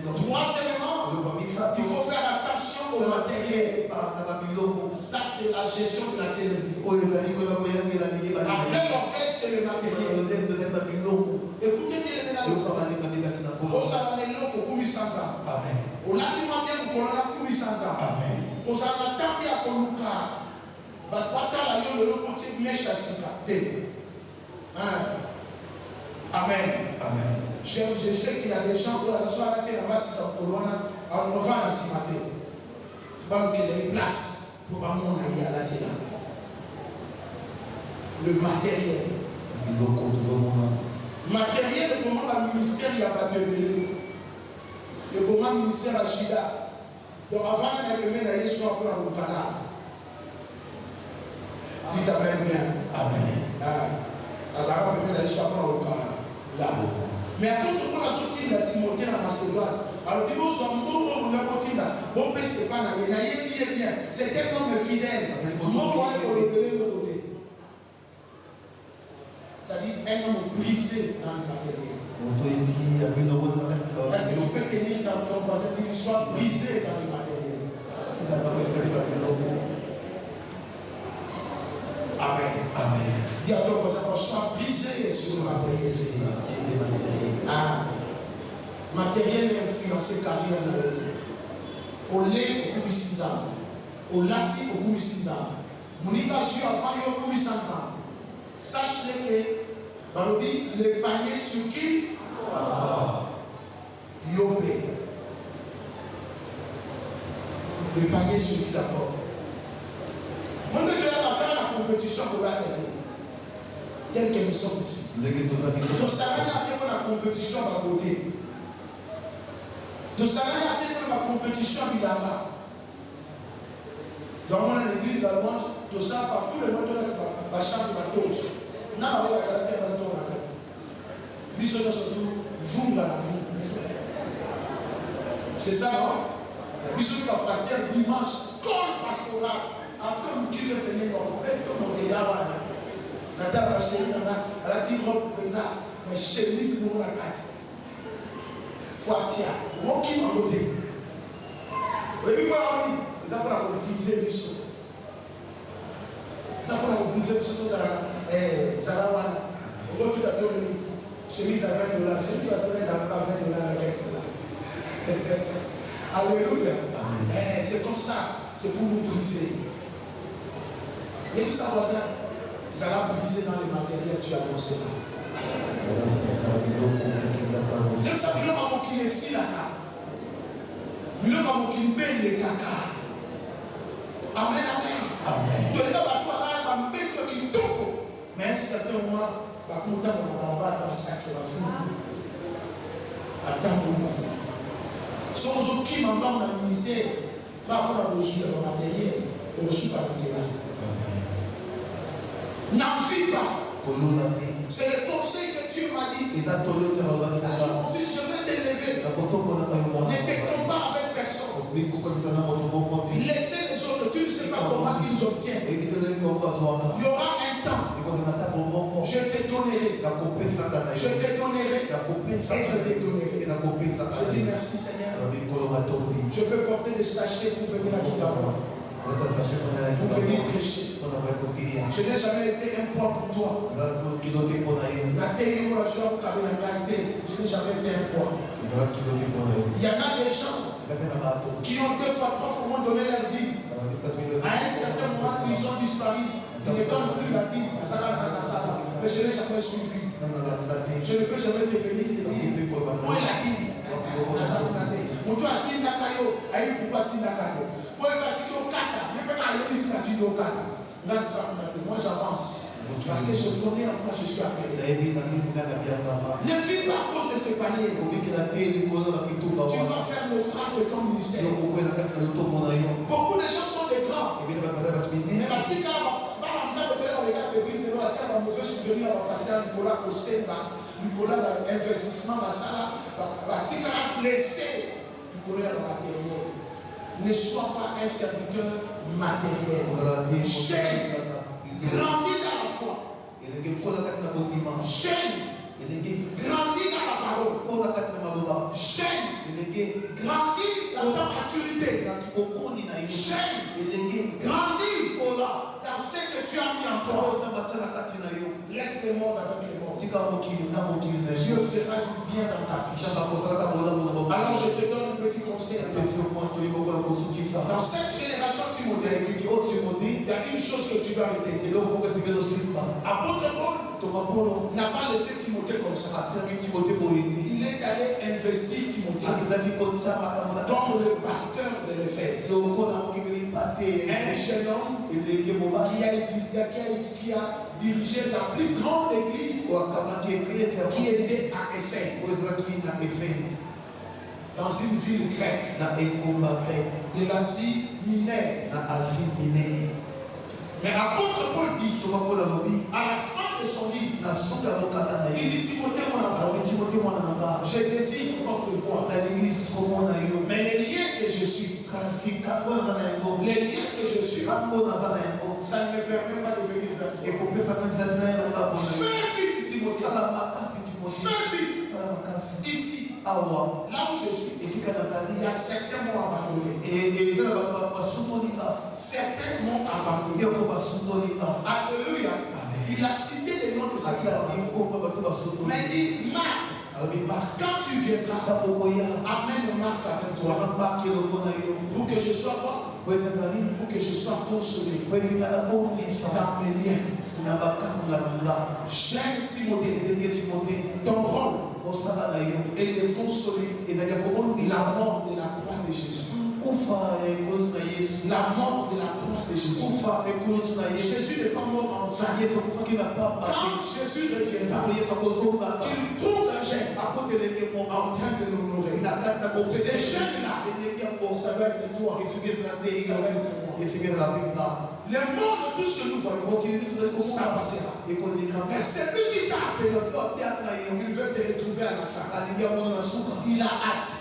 Troisièmement, il faut faire attention au matériel. Ça, c'est la gestion de la célébrité. Après l'orgueil, c'est le matériel. Écoutez bien les ménages. Amen. Amen. Amen. Je sais qu'il y a des gens qui sont arrêtés là-bas, c'est en Corona, on va à la cimaté. Il ne faut pas qu'il y ait une place pour pas mon aïe à la tina. Le matériel. Matériel, le moment le ministère, il n'y a pas de délai. Le moment ministère à Chida. Donc avant de mettre d'ailleurs soit pour le canal. Dites Amen bien. Amen. Azara peut mettre d'ailleurs soit pour le canal. Mais à tout le monde, la Timothée en Macédoine. Alors, dis moi, bon, c'est pas bien. C'est un homme fidèle. Moi, on va le révéler de l'autre côté. C'est-à-dire un homme brisé dans le matériel. Est-ce que tu peux tenir dans ton voisin qu'il soit brisé dans le matériel? Amen. Amen. Dis à ton voisin qu'on soit brisé sur le matériel. Matériel influencé carrière dans le temps. Au lait, au Koumissinza. Au lati, au Koumissinza. Mon image avant, il y a au Koumissinza. Sache-le que, les paniers sur qui? Yopé. Les paniers sur qui d'abord? Mon Dieu, la compétition pour la télé. Telle que nous sommes ici. Nous savons après la compétition va voter. Nous savons après la compétition du là-bas. Dans l'église allemande, nous savons par tous les mots de la chambre de la touche. Non, on va regarder la tour la carte. Lui, surtout, vous là, vous. C'est ça, non? Lui, surtout, le pasteur dimanche, comme pastoral, après nous qui fait Seigneur, on peut monter là-bas. Nathan, la chérie, elle a dit robe comme ça, mais chemise pour la carte. Foitia, qui m'a voté. Et puis, voilà, ils ont mobilisé les choses. Ils ont mobilisé les choses, ça va, on va tout à fait chemise à $20, chemise à $20, Alléluia. C'est comme ça, c'est pour nous briser. Et puis ça va ça. Ça va briser dans les matériels, tu avances là. Donc ça veut dire qu'il est si là. Il veut qu'il paye les caca. Amen, amen. Amen. Tu es là, mais à un certain moment, on va sacrer la foule. Attends, on va faire. Sans aucun membre dans le ministère, par rapport à reçu le matériel, reçu par le terrain. N'en fis pas. C'est le conseil que Dieu m'a dit. Mon fils, je vais t'élever. Ne te compare avec personne. Laissez les autres, tu ne sais pas comment ils obtiennent. Il y aura un temps. Je te donnerai. Je te donnerai. Et je te donnerai. Je dis merci Seigneur. Je peux porter des sachets pour venir à tout d'abord. Pour venir prêcher. Je n'ai jamais été un poids pour toi. La télévision, je n'ai jamais été un poids. Il y en a des gens qui ont 2 fois, 3 fois donné leur dîme. À un certain moment, ils ont disparu. Ils ne donnent plus la dîme. Mais je n'ai jamais suivi. Je ne peux jamais devenir et dire, où est la dîme? On doit dire Nakayo, à une poupa Nakayo. Moi, j'avance. Parce que je connais en quoi je suis appelé. Ne vis pas à cause de ces paniers. Tu vas faire le frère de ton ministère. Beaucoup de gens sont des grands. Mais quand on mauvais souvenir à passer à Nicolas Kossé, Nicolas investissement, ça, a blessé. Ne sois pas un serviteur matériel. Chaîne, grandis dans la foi. Chaîne, grandis dans la parole. Chaîne, grandis dans ta maturité. Chaîne, grandis dans ce que tu as mis en toi. Laisse le monde avec le monde. Dieu fera du bien dans ta vie. Alors je te donne un petit conseil. Dans cette génération Timothée, il y a une chose que tu dois retenir. Apôtre Paul n'a pas laissé Timothée comme ça. Il est allé investir Timothée comme le pasteur de l'Éphèse. Un jeune homme qui a dirigé la plus grande église qui était à Éphèse. Dans une ville grecque de l'Asie mineure. Mais l'apôtre Paul dit, à la fin de son livre, il dit Timothée, mon enfant, je désire encore te voir. Mais les liens que je suis, ça ne me permet pas de venir vers toi. Fais vite, Timothée. Fais vite. Ici, là où je suis, il y a certains m'ont abandonné. Certains m'ont abandonné. Alléluia. Il a cité les noms de certains. Mais il dit, Marc, quand tu viendras, amène Marc avec toi. Pour que je sois bon, pour que je sois consolé dans mes liens. J'aime Timothée, ton rôle et de consoler la mort de la croix de Jésus. La mort de la croix de Jésus. Jésus n'est pas mort en vain. Quand Jésus reviendra, qu'il trouve un jeune en train de l'honorer. Ces jeunes-là, ça va être toi. Ça va être moi. Le monde, tout ce que nous voyons, ça passera. Mais c'est lui qui t'a appelé. Il veut te retrouver à la fin. Il a hâte.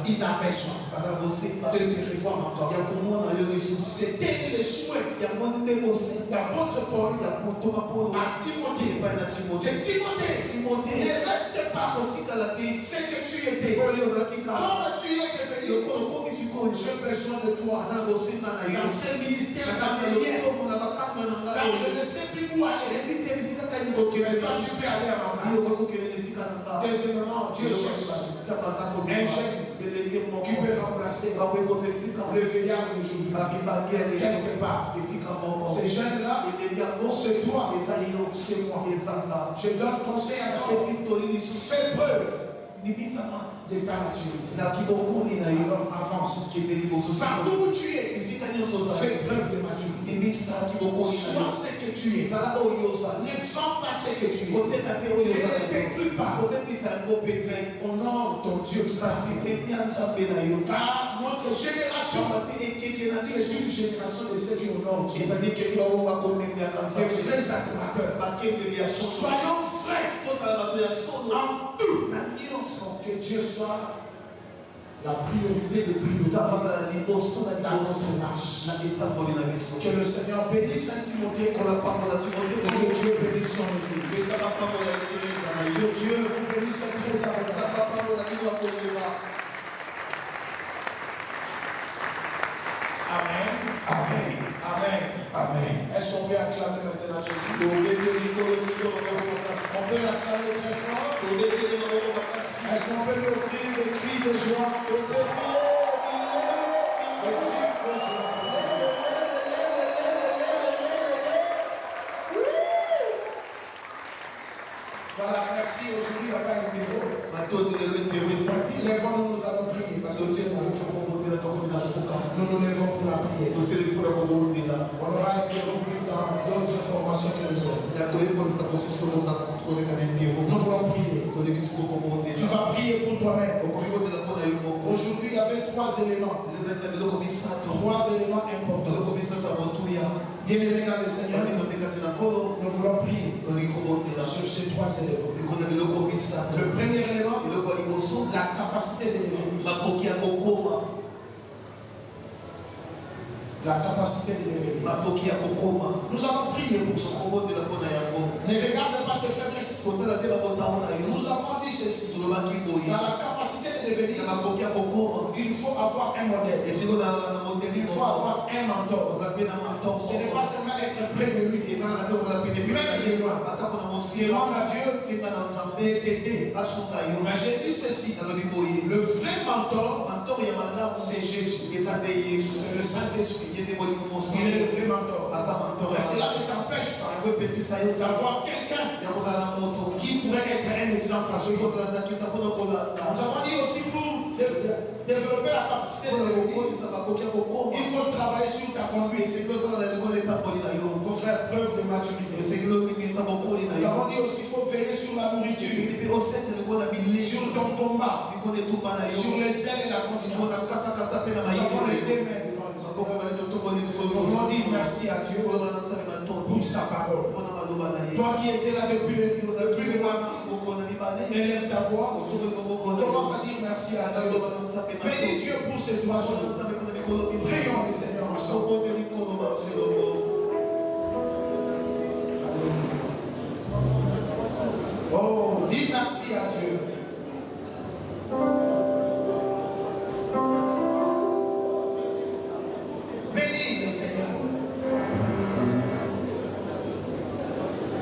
Il a besoin de te revoir encore. C'était le souhait d'apôtre Paul à Timothée. Ne reste pas ce que tu étais. Comme tu es devenu, j'ai besoin de toi dans ce ministère d'Amélien. Car je ne sais plus où aller. Mais toi, tu peux aller à ma place. Deuxièmement, Dieu cherche un jeune qui peut remplacer le vieillard d'aujourd'hui. Quelque part. Ces jeunes-là, c'est toi, c'est moi. Je donne conseil à toi. Fais preuve de ta maturité. Alors avance. Partout où tu es, fais preuve de maturité. Sois ce que tu es. Ne vends pas ce que tu es. Ne t'écris pas. Honore ton Dieu qui t'a fait. Car notre génération, c'est une génération de ceux qui honorent Dieu. Des vrais adorateurs. Soyons vrais en tout. Que Dieu soit la priorité de priorité dans notre marche. Que le Seigneur bénisse Saint Timothée, et que Dieu bénisse son Église. Que Dieu vous bénisse très abondamment. Amen. Amen. Amen. Amen. Est-ce qu'on peut acclamer maintenant Jésus? On peut l'acclamer très fort. Est-ce qu'on peut lui offrir des cris de joie? Voilà, merci. Aujourd'hui, il n'y a pas une déro. Lèvons-nous, nous allons prier. Parce que nous nous lèvons pour la prière. On aura interrompu dans d'autres formations que nous avons. Nous voulons prier. Tu vas prier pour toi-même. Aujourd'hui, il y avait trois éléments. Trois éléments importants. Bien-aimés dans le Seigneur, nous voulons prier sur ces trois éléments. Le premier élément, la capacité de l'événement. La capacité de devenir. Nous avons prié pour ça. Ne regarde pas tes faiblesses. Nous avons dit ceci. Dans la capacité de devenir, il faut avoir un modèle. Il faut avoir un mentor. Ce n'est pas seulement être près de lui. Mais il est loin. Demande à Dieu de t'aider. Mais j'ai dit ceci. Le vrai mentor, c'est Jésus. C'est le Saint-Esprit. Il est le vrai mentor. Et cela ne t'empêche pas d'avoir quelqu'un qui pourrait être un exemple à ce jour. Nous avons dit aussi pour développer la capacité de devenir, il faut travailler sur ta conduite. Il faut faire preuve de maturité. Nous avons dit aussi qu'il faut veiller sur la nourriture, sur ton combat, sur les ailes et la conscience. Nous avons les deux mains devant le Seigneur. Nous voulons dire merci à Dieu pour sa parole. Toi qui étais là depuis le élève ta voix, commence à dire merci à Dieu. Bénis Dieu pour ces 3 jours. Prions le Seigneur ensemble. Oh, dis merci à Dieu. Bénis le Seigneur.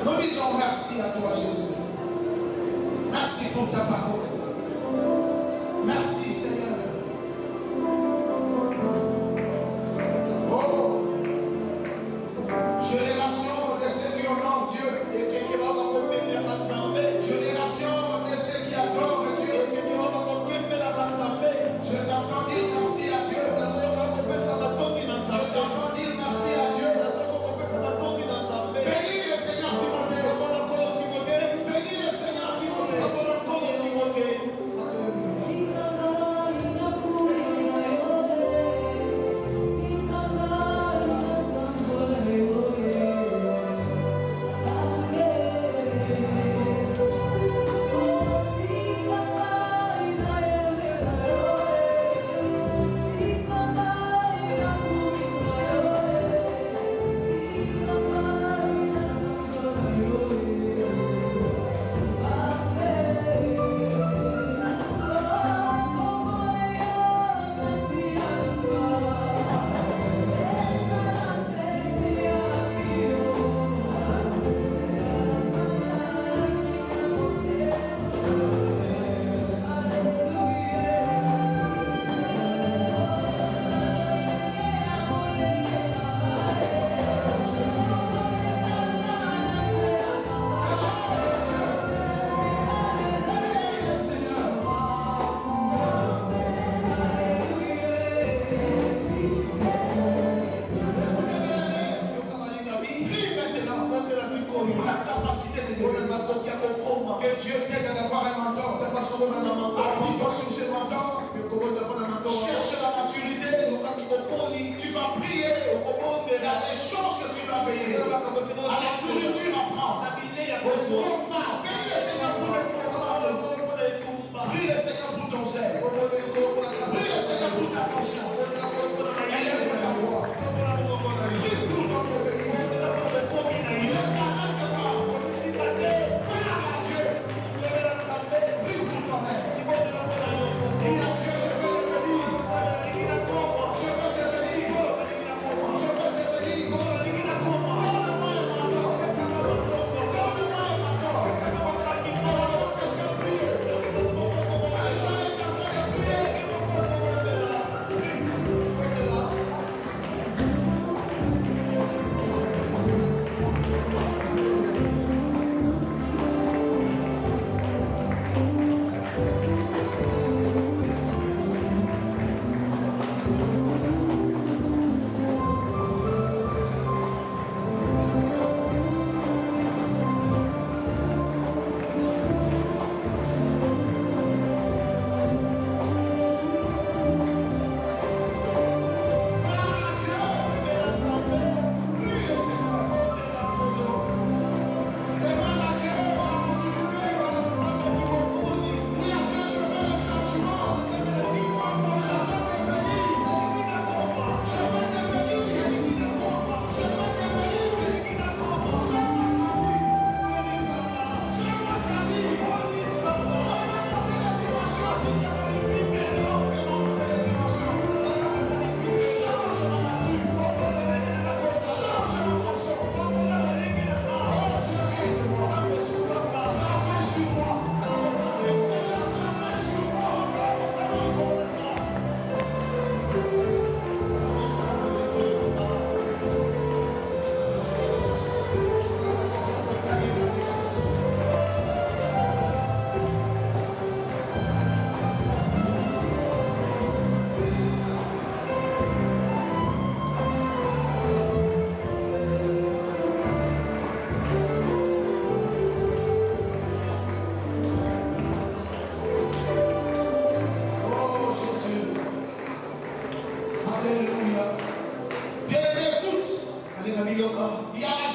Nous disons merci à toi, Jésus. Merci pour ta parole. Merci, Seigneur. Oh, génération de ceux qui honorent Dieu. Génération de ceux qui adorent Dieu. Je t'entends dire merci à Dieu. Je t'entends dire merci à Dieu. Bénis le Seigneur Timothée. Bénis le Seigneur Timothée. Que Dieu t'aide d'avoir un mentor. Appuie-toi sur ce mentor. Cherche la maturité. Tu vas prier. Il y a des choses que tu vas payer. À la nourriture à prendre. Au combat. Bénis le Seigneur pour le combat. Prie le Seigneur pour ton zèle. Prie le Seigneur pour ta conscience. Élève ta voix. Prie pour ton devenir. Ne t'arrête pas. Je veux devenir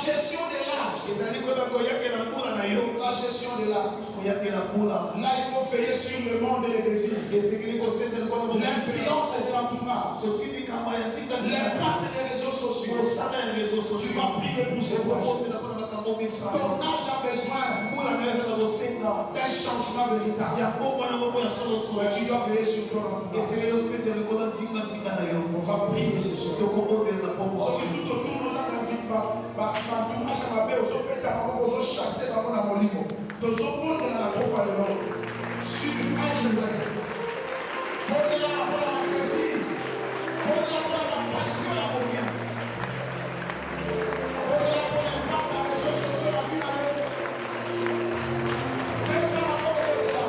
gestion de l'âge. La gestion de l'âge. Là, il faut veiller sur le monde et les désirs. L'influence de l'entourage. L'impact des réseaux sociaux. Tu vas prier pour ces voix. Ton âge a besoin d'un changement véritable. Tu dois veiller sur ton entourage. On va prier ce soir. Tout autour nous chasser dans mon amour. Nous sommes dans la coupe de l'homme. Sur un chemin. Prenez-la pour la magazine. Prenez-la pour la passion, la moyenne. Prenez-la pour l'impact dans les réseaux sociaux, la vie dans le monde. Mettez-la pour le là.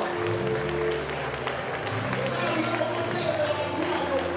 Ça nous a monté de la vie dans le monde.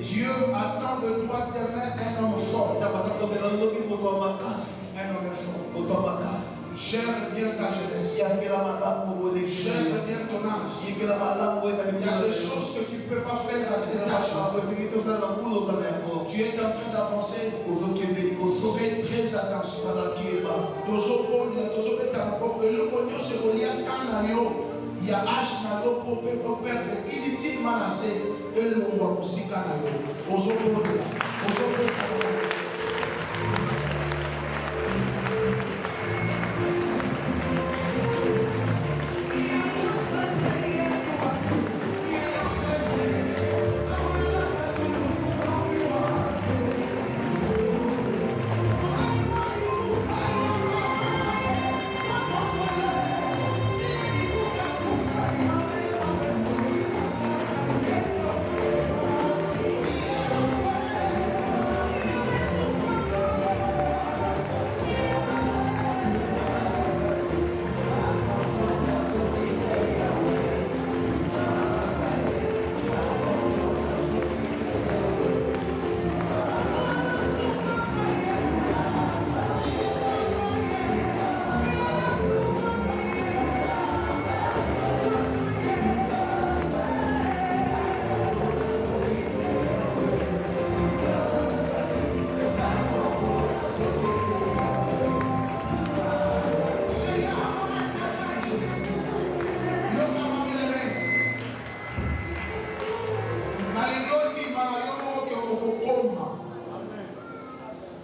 Dieu attend de toi demain un homme fort. Un homme fort. Gère bien ta jeunesse. Gère bien ton âge. Il y a des choses que tu ne peux pas faire à cet âge. Tu es en train d'avancer. Fais très attention. Il y a âge na lopo pe perdre inutilement assez et le monde va aussi canailler.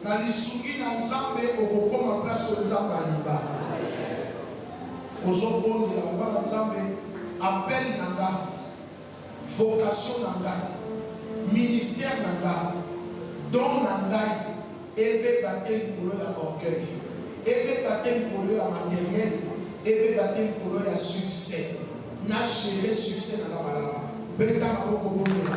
na lisuki na nzambe okokoma place oyo nzambe alinga ozobondela oba na nzambe appel na nga vocation na nga ministère na nga don na ngai ebeba te likolo ya orgueil ebeba te likolo ya matériel ebeba te likolo ya succès na gérer succès na nga malamu beta maboko bondela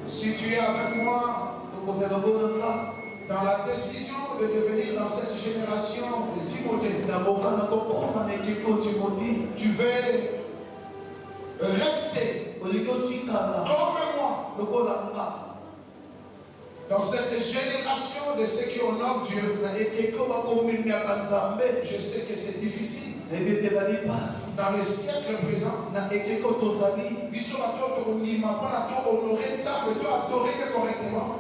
Si tu es avec moi dans la décision de devenir dans cette génération de Timothée, tu veux rester comme moi dans cette génération de ceux qui honorent Dieu. Je sais que c'est difficile. Dans le siècle présent, correctement.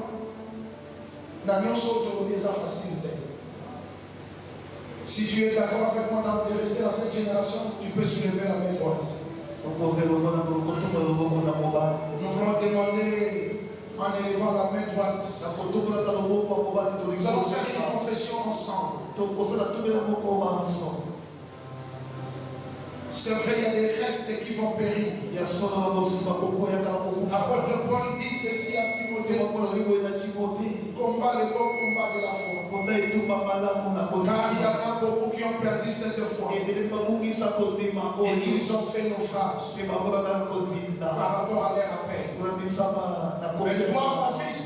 Si tu es d'accord avec moi de rester dans cette génération, tu peux soulever la main droite. Nous voulons demander en élevant la main droite. Nous allons faire une confession ensemble. C'est vrai, il y a des restes qui vont périr. L'apôtre Paul dit ceci à Timothée. Combat le bon combat de la foi. Car il y en a beaucoup qui ont perdu cette foi. Et ils ont fait naufrage par rapport à leur appel. Mais toi, mon fils,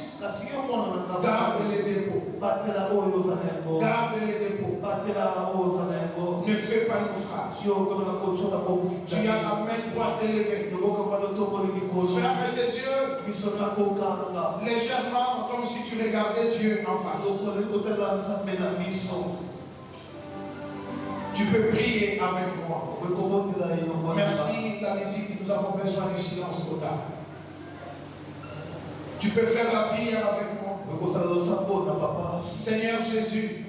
Garde les dépôts. Garde les dépôts. Ne fais pas naufrage. Tu as la main droite élevée. Ferme tes yeux légèrement comme si tu regardais Dieu en face. Tu peux prier avec moi. Merci la musique, nous avons besoin du silence total. Tu peux faire la prière avec moi. Seigneur Jésus.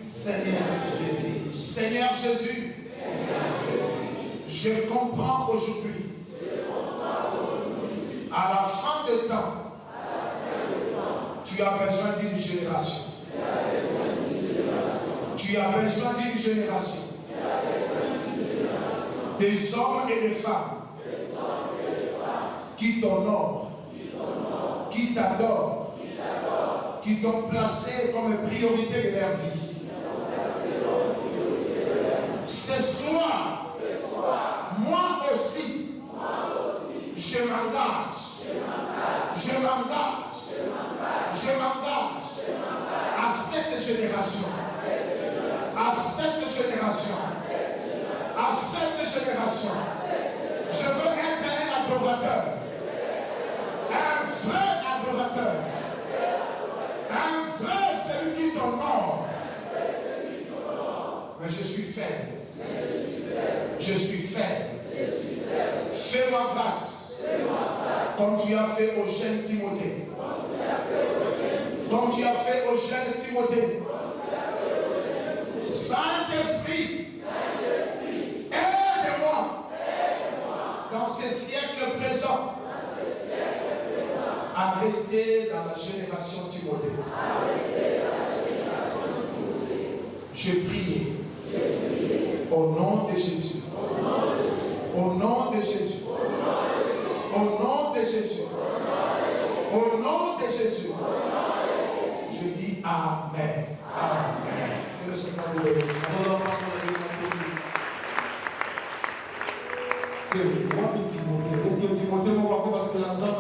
Seigneur Jésus. Je comprends aujourd'hui. À la fin des temps, tu as besoin d'une génération. Tu as besoin d'une génération. Des hommes et des femmes qui t'honorent, qui t'adorent, qui t'ont placé comme priorité de leur vie. Ce soir, moi aussi, je m'engage à cette génération. Je veux être un adorateur. Un vrai adorateur. Un vrai celui qui t'honore. Mais je suis faible. Fais-moi grâce. Comme tu as fait au jeune Timothée. Saint-Esprit, aide-moi dans ces siècles présents à rester dans la génération Timothée. Je prie au nom de Jésus. Au nom de Jésus. Au nom de Jésus. Au nom de Jésus. Je dis Amen. Amen. Que le Seigneur vous bénisse. Est-ce que Timothée m'a pas commencé à dire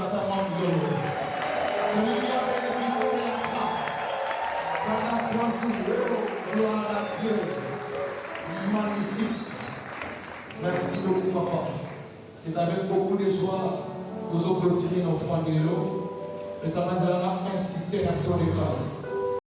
gloire à Dieu. Magnifique. Merci beaucoup, papa. C'est avec beaucoup de joie que nous continuons notre famille. Et ça m'a dit qu'on a insisté à l'action de grâce.